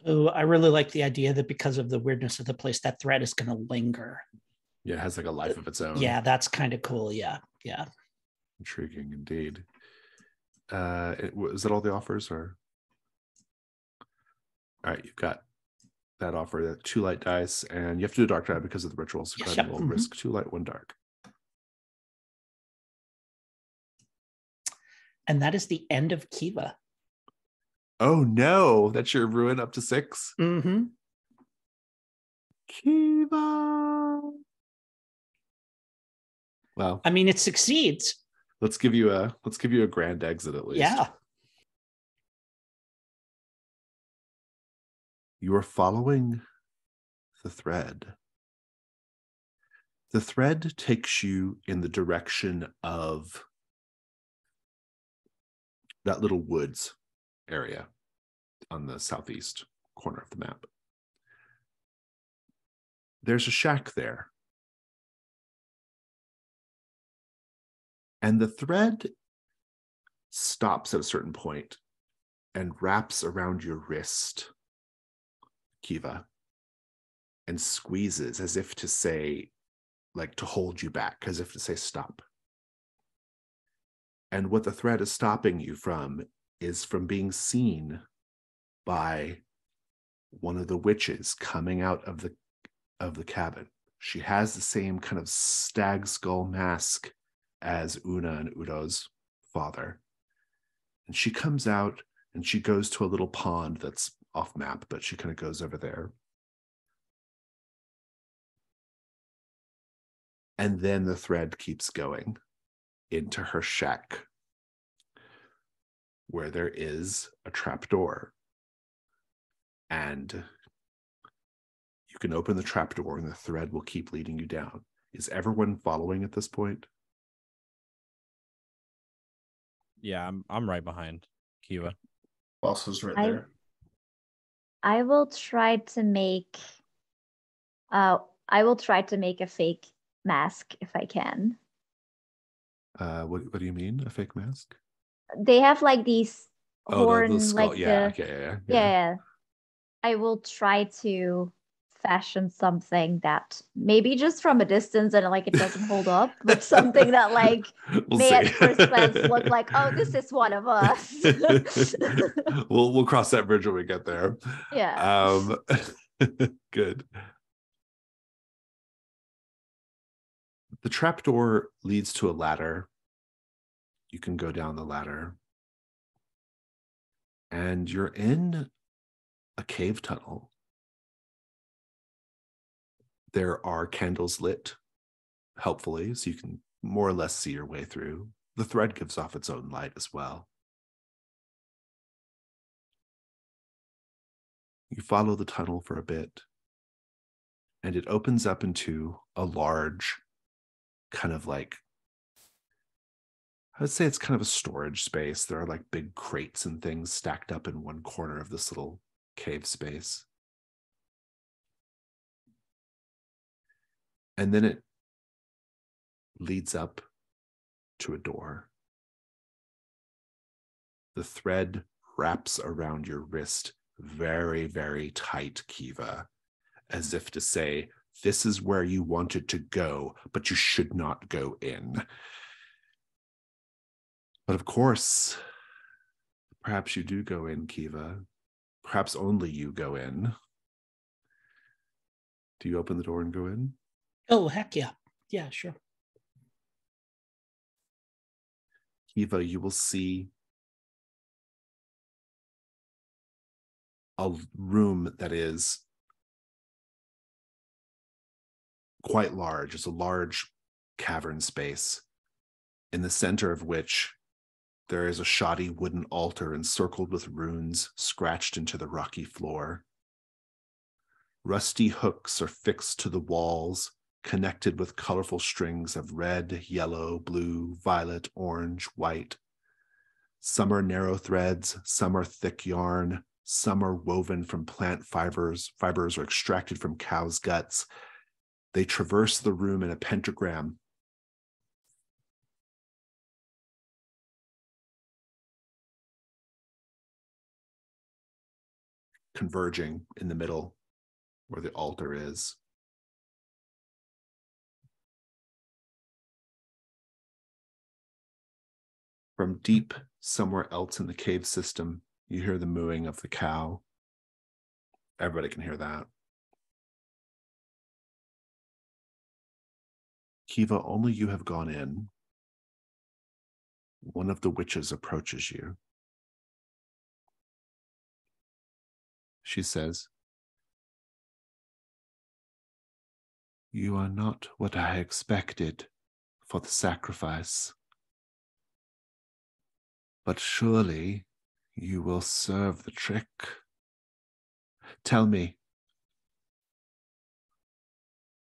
Oh, I really like the idea that because of the weirdness of the place, that threat is going to linger. Yeah, it has a life of its own. Yeah, that's kind of cool. Yeah. Intriguing indeed. Is that all the offers, or? All right, you've got that offer, 2 light dice, and you have to do a dark die because of the ritual. So go ahead and roll risk 2 light, 1 dark. And that is the end of Kiva. Oh no, that's your ruin up to 6. Mm-hmm. Kiva. Well, I mean, it succeeds. Let's give you a grand exit at least. Yeah. You are following the thread. The thread takes you in the direction of that little woods area on the southeast corner of the map. There's a shack there. And the thread stops at a certain point and wraps around your wrist, Kiva, and squeezes as if to say, to hold you back, as if to say stop. And what the thread is stopping you from is from being seen by one of the witches coming out of of the cabin. She has the same kind of stag skull mask as Una and Udo's father. And she comes out and she goes to a little pond that's off map, but she kind of goes over there. And then the thread keeps going into her shack, where there is a trapdoor. And you can open the trapdoor and the thread will keep leading you down. Is everyone following at this point? Yeah, I'm right behind Kiva. Boss was right I- there. I will try to make a fake mask if I can. What do you mean, a fake mask? They have like these horn, the skull. like Yeah, the okay, yeah. I will try to fashion something that maybe just from a distance and like it doesn't hold up, but something that like We'll may see. at first glance look like, oh, this is one of us. we'll cross that bridge when we get there. Yeah. Good. The trapdoor leads to a ladder. You can go down the ladder. And you're in a cave tunnel. There are candles lit, helpfully, so you can more or less see your way through. The thread gives off its own light as well. You follow the tunnel for a bit, and it opens up into a large kind of like, I would say it's kind of a storage space. There are like big crates and things stacked up in one corner of this little cave space. And then it leads up to a door. The thread wraps around your wrist very, very tight, Kiva, as if to say, this is where you wanted to go, but you should not go in. But of course, perhaps you do go in, Kiva. Perhaps only you go in. Do you open the door and go in? Oh, heck yeah. Yeah, sure. Kiva, you will see a room that is quite large. It's a large cavern space, in the center of which there is a shoddy wooden altar encircled with runes scratched into the rocky floor. Rusty hooks are fixed to the walls, connected with colorful strings of red, yellow, blue, violet, orange, white. Some are narrow threads, some are thick yarn, some are woven from plant fibers or extracted from cows' guts. They traverse the room in a pentagram. Converging in the middle where the altar is. From deep somewhere else in the cave system, you hear the mooing of the cow. Everybody can hear that. Kiva, only you have gone in. One of the witches approaches you. She says, "You are not what I expected for the sacrifice. But surely you will serve the trick. Tell me,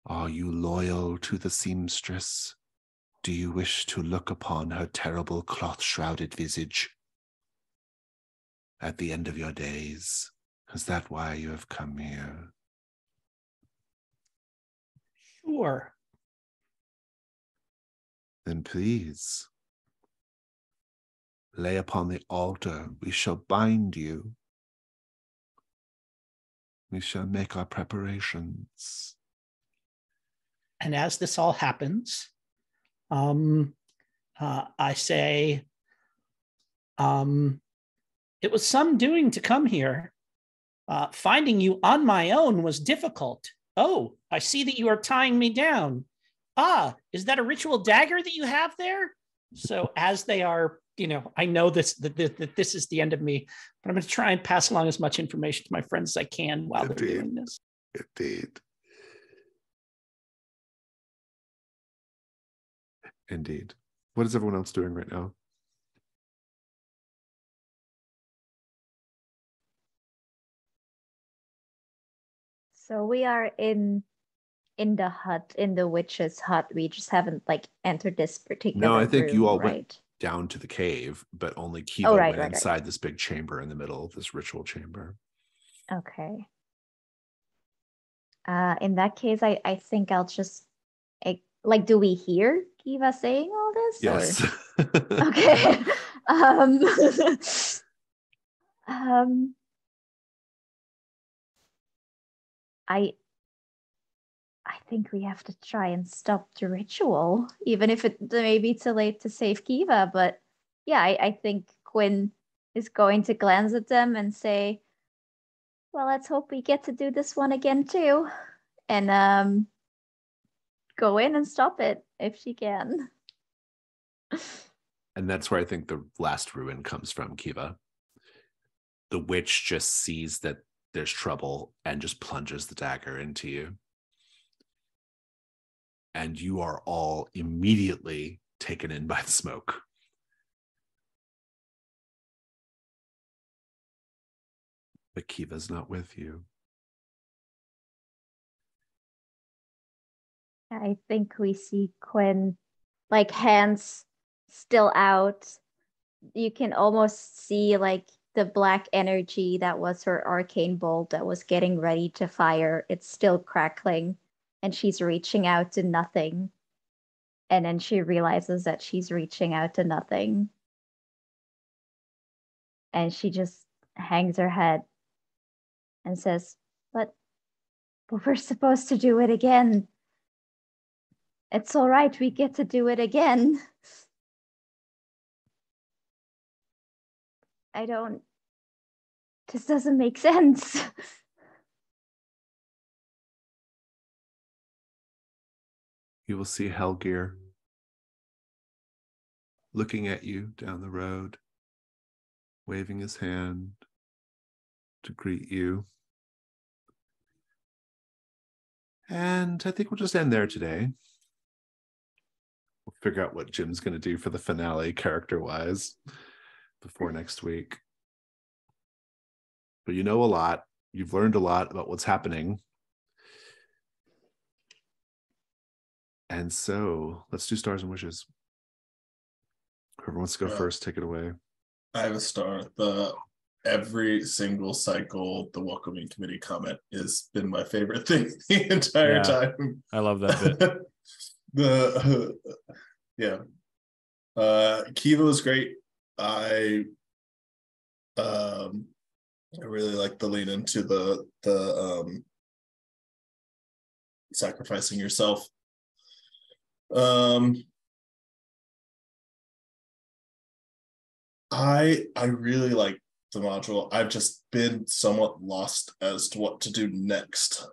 are you loyal to the seamstress? Do you wish to look upon her terrible cloth-shrouded visage at the end of your days? Is that why you have come here?" Sure. Then please, lay upon the altar. We shall bind you. We shall make our preparations. And as this all happens, I say, it was some doing to come here. Finding you on my own was difficult. Oh, I see that you are tying me down. Ah, is that a ritual dagger that you have there? So as they are, I know that this is the end of me, but I'm going to try and pass along as much information to my friends as I can while they're doing this. Indeed. What is everyone else doing right now? So we are in the hut, in the witch's hut. We just haven't entered this particular No, I think room, you all right? went down to the cave, but only Kiva right, went inside this big chamber in the middle of this ritual chamber. Okay. In that case, I think I'll just do we hear Kiva saying all this? Yes. Or? Okay. um, I think we have to try and stop the ritual, even if it may be too late to save Kiva. But yeah, I think Quinn is going to glance at them and say, well, let's hope we get to do this one again too. And go in and stop it if she can. And that's where I think the last ruin comes from, Kiva. The witch just sees that there's trouble and just plunges the dagger into you. And you are all immediately taken in by the smoke. But Kiva's not with you. I think we see Quinn, hands still out. You can almost see the black energy that was her arcane bolt that was getting ready to fire. It's still crackling, and she's reaching out to nothing. And then she realizes that she's reaching out to nothing. And she just hangs her head and says, but we're supposed to do it again. It's all right, we get to do it again. This doesn't make sense. You will see Helgir looking at you down the road, waving his hand to greet you. And I think we'll just end there today. We'll figure out what Jim's going to do for the finale character-wise before next week. But you know a lot. You've learned a lot about what's happening. And so let's do stars and wishes. Whoever wants to go first, take it away. I have a star. Every single cycle, the welcoming committee comment has been my favorite thing the entire time. I love that bit. Kiva was great. I really like the lean into the sacrificing yourself. I really like the module. I've just been somewhat lost as to what to do next.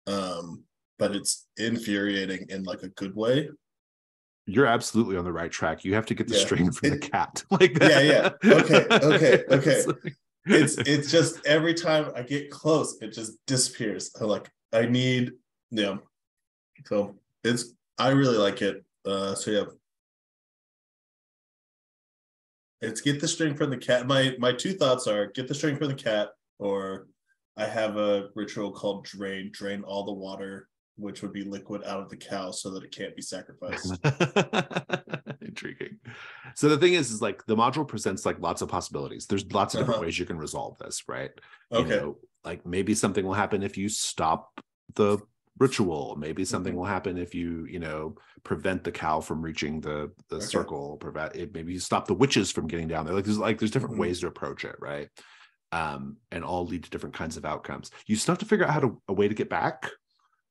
But it's infuriating in a good way. You're absolutely on the right track. You have to get the string from the cat. Okay. It's just every time I get close, it just disappears. So I really like it. It's get the string from the cat. My two thoughts are get the string from the cat, or I have a ritual called drain all the water, which would be liquid, out of the cow so that it can't be sacrificed. Intriguing. So the thing is the module presents lots of possibilities. There's lots of different ways you can resolve this, right? Okay. Maybe something will happen if you stop the ritual. Maybe something will happen if you prevent the cow from reaching the circle. Prevent it. Maybe you stop the witches from getting down there. There's different ways to approach it, right? And all lead to different kinds of outcomes. You still have to figure out a way to get back.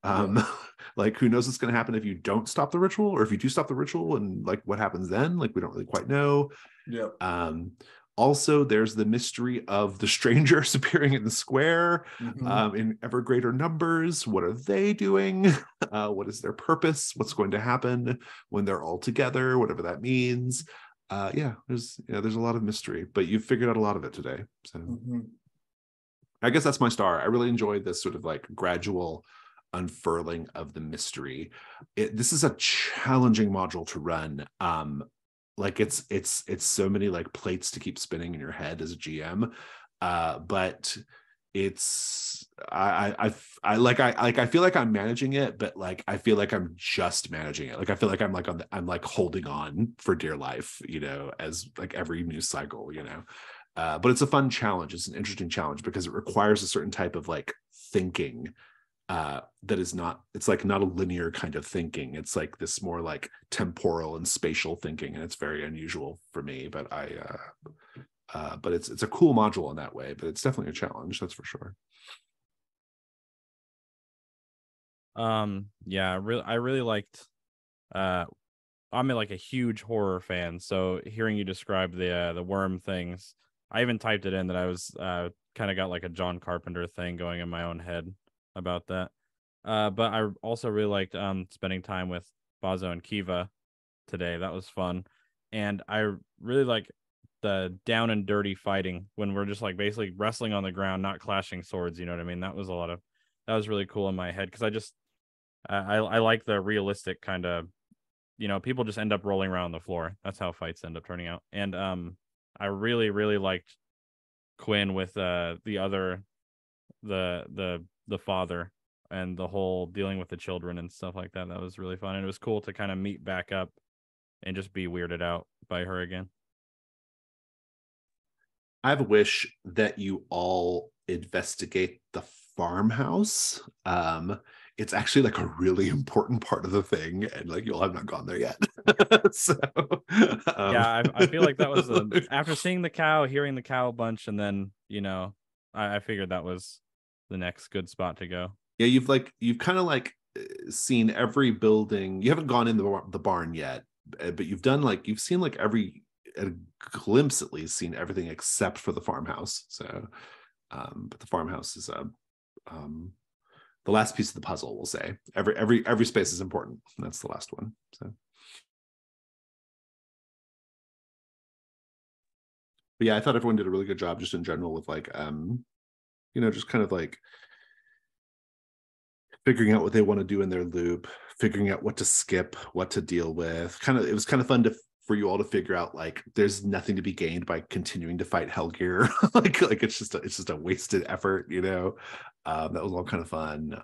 Who knows what's going to happen if you don't stop the ritual, or if you do stop the ritual, and what happens then? We don't really quite know. Also, there's the mystery of the strangers appearing in the square in ever greater numbers. What are they doing? What is their purpose? What's going to happen when they're all together? Whatever that means. There's a lot of mystery, but you've figured out a lot of it today. So I guess that's my star. I really enjoyed this sort of like gradual unfurling of the mystery. This is a challenging module to run. Like it's so many like plates to keep spinning in your head as a GM, but it's I feel like I'm managing it, but like I feel like I'm just managing it. Like I feel like I'm like holding on for dear life, as like every news cycle, but it's a fun challenge. It's an interesting challenge because it requires a certain type of like thinking. That is not, it's like not a linear kind of thinking. It's like this more like temporal and spatial thinking, and it's very unusual for me, but but it's a cool module in that way, but it's definitely a challenge, that's for sure. I really liked I'm like a huge horror fan, so hearing you describe the worm things, I even typed it in that I was kind of got like a John Carpenter thing going in my own head about that. But I also really liked spending time with Bazo and Kiva today. That was fun. And I really like the down and dirty fighting when we're just like basically wrestling on the ground, not clashing swords, you know what I mean? That was really cool in my head, because I like the realistic kind of, people just end up rolling around on the floor. That's how fights end up turning out. And I really, really liked Quinn with the father and the whole dealing with the children and stuff like that. That was really fun. And it was cool to kind of meet back up and just be weirded out by her again. I have a wish that you all investigate the farmhouse. It's actually like a really important part of the thing, and like you'll have not gone there yet. So I feel like that was after seeing the cow, hearing the cow bunch, and then I figured that was the next good spot to go. Yeah, you've kind of like seen every building. You haven't gone in the barn yet, but you've seen like every a glimpse at least, seen everything except for the farmhouse. So but the farmhouse is the last piece of the puzzle, we'll say. Every space is important. That's the last one. So but yeah, I thought everyone did a really good job just in general with like just kind of like figuring out what they want to do in their loop, figuring out what to skip, what to deal with. It was kind of fun for you all to figure out like there's nothing to be gained by continuing to fight Hellgear. like it's just a wasted effort, that was all kind of fun.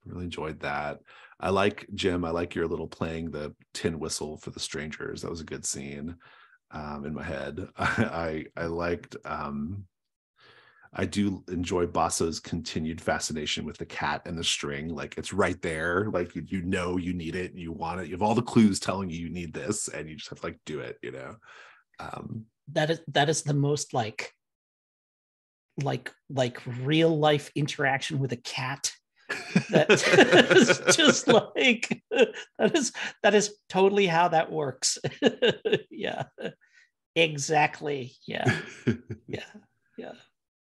Really enjoyed that. I like Jim. I like your little playing the tin whistle for the strangers. That was a good scene in my head. I liked I do enjoy Basso's continued fascination with the cat and the string. Like it's right there. Like you need it, you want it. You have all the clues telling you need this, and you just have to like do it. That is the most like real life interaction with a cat. That is just like that is totally how that works. Yeah, exactly. Yeah.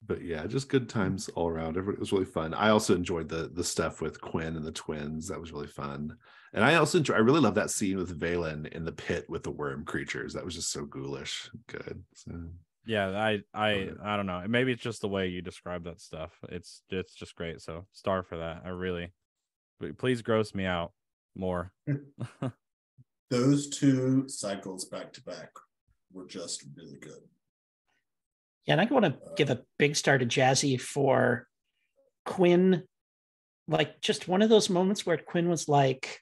But yeah, just good times all around. It was really fun. I also enjoyed the stuff with Quinn and the twins. That was really fun. And I really love that scene with Valen in the pit with the worm creatures. That was just so ghoulish. Good. So, yeah, I don't know. Maybe it's just the way you describe that stuff. It's just great. So star for that. Please gross me out more. Those two cycles back to back were just really good. Yeah, and I want to give a big star to Jazzy for Quinn. Like just one of those moments where Quinn was like,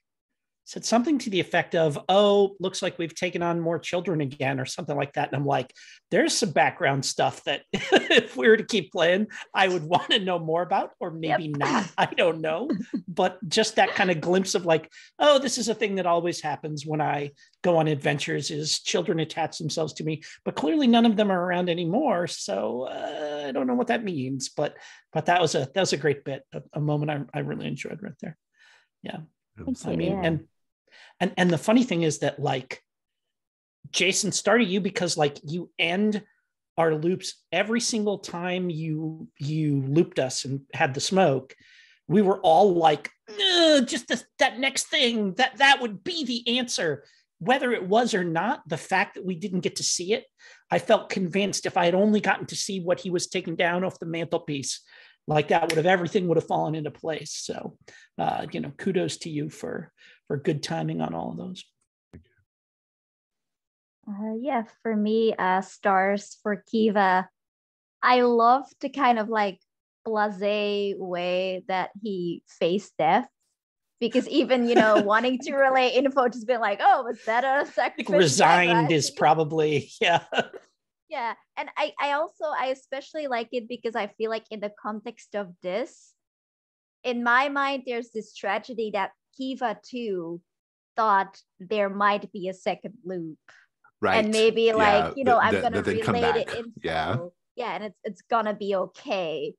said something to the effect of, "Oh, looks like we've taken on more children again," or something like that. And I'm like, there's some background stuff that if we were to keep playing, I would want to know more about, or maybe not. I don't know. But just that kind of glimpse of like, oh, this is a thing that always happens when I go on adventures, is children attach themselves to me. But clearly none of them are around anymore. So I don't know what that means. But that was a great bit, a moment I really enjoyed right there. Yeah. I mean, yeah. And the funny thing is that like Jason started you because like you end our loops every single time you looped us and had the smoke. We were all like, just that next thing, that would be the answer. Whether it was or not, the fact that we didn't get to see it, I felt convinced if I had only gotten to see what he was taking down off the mantelpiece, like that everything would have fallen into place. So, kudos to you for good timing on all of those. Yeah, for me, stars for Kiva. I love the kind of like blasé way that he faced death. Because even, wanting to relay info, just been like, oh, was that a sacrifice? Resigned is probably, yeah. Yeah. And I especially like it because I feel like in the context of this, in my mind, there's this tragedy that Kiva too thought there might be a second loop. Right. And maybe I'm gonna come relate back. it info. Yeah. Yeah, and it's gonna be okay.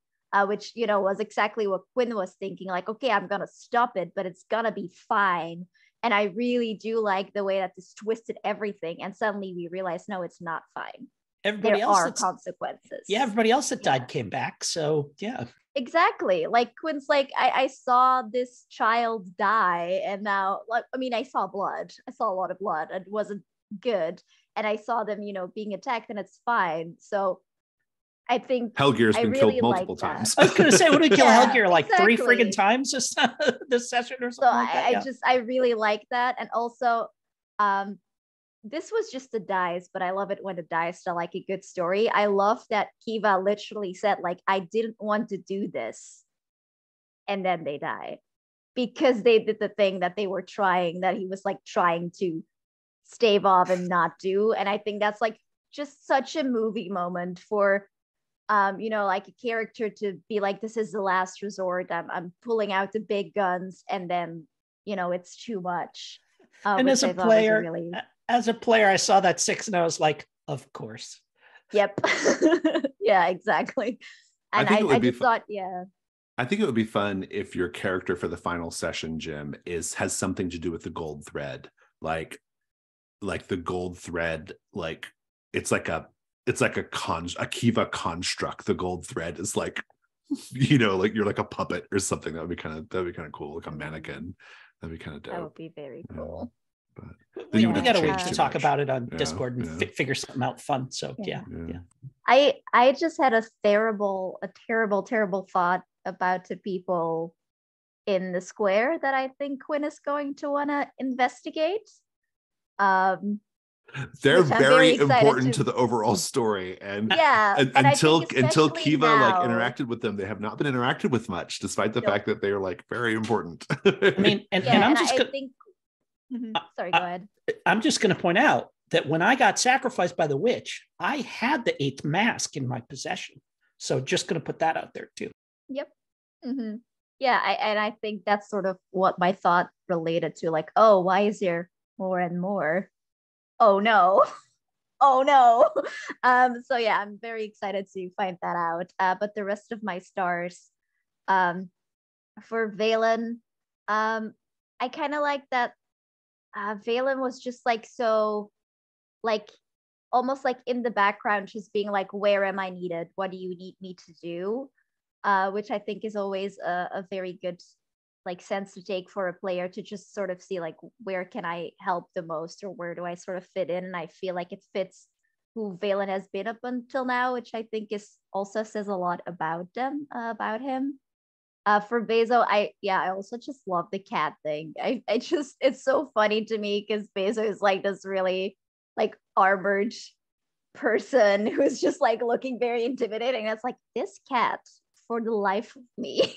Which was exactly what Quinn was thinking. Like, okay, I'm gonna stop it, but it's gonna be fine. And I really do like the way that this twisted everything, and suddenly we realize, no, it's not fine. Everybody there else are consequences. Yeah, everybody else that died came back. So yeah, exactly. Like Quinn's like, I saw this child die, and now, like, I mean, I saw blood. I saw a lot of blood. It wasn't good, and I saw them, being attacked, and it's fine. So I think Helgir's been really killed multiple times. I was going to say, what did we kill Helgir like exactly. 3 friggin' times this session or something so like that? Yeah. I really like that. And also, this was just the dice, but I love it when the dice tell like a good story. I love that Kiva literally said, like, I didn't want to do this. And then they die because they did the thing that they were trying, that he was like trying to stave off and not do. And I think that's like just such a movie moment for like a character to be like, this is the last resort. I'm pulling out the big guns, and then it's too much. And as a player, I saw that 6 and I was like, of course. Yep. Yeah, exactly. And I just thought, yeah. I think it would be fun if your character for the final session, Jim, has something to do with the gold thread, like the gold thread, like it's like a Kiva construct. The gold thread is like, like you're like a puppet or something. That'd be kind of cool, like a mannequin. That'd be kind of dope. That would be very cool. But we got to wait to talk about it on Discord and figure something out fun. So yeah. I just had a terrible thought about the people in the square that I think Quinn is going to want to investigate. They're very important to the overall story, and until Kiva like interacted with them, they have not been interacted with much, despite the fact that they are like very important. I mean, and I'm just gonna, sorry, go ahead. I'm just going to point out that when I got sacrificed by the witch, I had the 8th mask in my possession, so just going to put that out there too. Yep. Mm-hmm. Yeah, I think that's sort of what my thought related to, like, oh, why is there more and more? Oh no. Oh no. So yeah, I'm very excited to find that out. But the rest of my stars, for Valen, I kind of like that Valen was just like, so like almost like in the background, just being like, where am I needed? What do you need me to do? Which I think is always a very good like sense to take for a player, to just sort of see like, where can I help the most, or where do I sort of fit in? And I feel like it fits who Valen has been up until now, which I think also says a lot about about him. For Bezo, I also just love the cat thing. I just, it's so funny to me because Bezo is like this really like armored person who's just like looking very intimidating. And it's like, this cat for the life of me.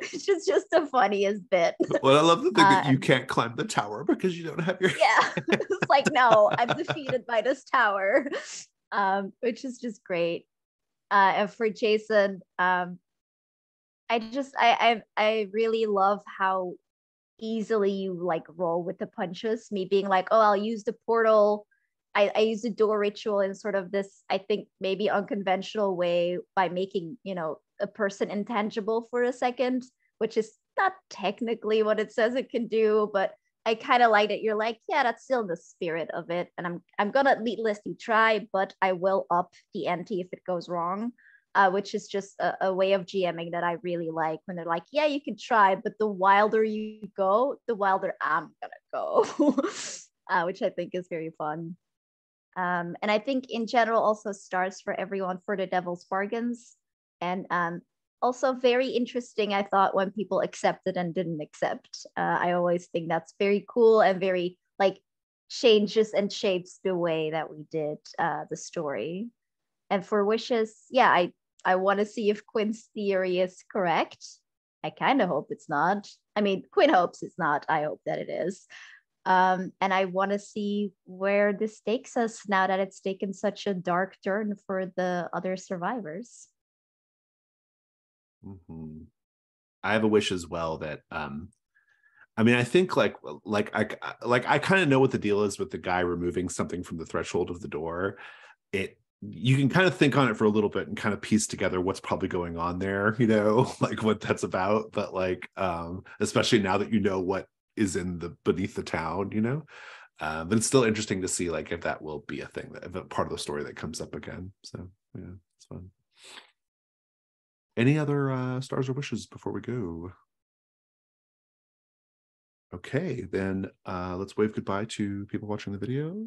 Which is just the funniest bit. Well, I love the thing that you can't climb the tower because you don't have your it's like, no, I'm defeated by this tower. Which is just great. And for Jason, I really love how easily you like roll with the punches. Me being like, oh, I'll use the portal. I use the door ritual in sort of this, I think maybe unconventional way, by making, a person intangible for a second, which is not technically what it says it can do, but I kind of like that you're like, yeah, that's still the spirit of it, and I'm gonna at least you try, but I will up the ante if it goes wrong, which is just a way of GMing that I really like. When they're like, yeah, you can try, but the wilder you go, the wilder I'm gonna go, which I think is very fun. And I think in general also stars for everyone for the Devil's Bargains, and also very interesting, I thought, when people accepted and didn't accept. I always think that's very cool and very like changes and shapes the way that we did the story. And for wishes, yeah, I want to see if Quinn's theory is correct. I kind of hope it's not. I mean, Quinn hopes it's not. I hope that it is. And I want to see where this takes us now that it's taken such a dark turn for the other survivors. Mm-hmm. I have a wish as well that I mean, I think like I kind of know what the deal is with the guy removing something from the threshold of the door. You can kind of think on it for a little bit and kind of piece together what's probably going on there, you know, like what that's about. But like especially now that you know what is in the beneath the town, you know. But it's still interesting to see like if that will be a thing, that if a part of the story that comes up again. So yeah, it's fun. Any other stars or wishes before we go? Okay, then let's wave goodbye to people watching the video.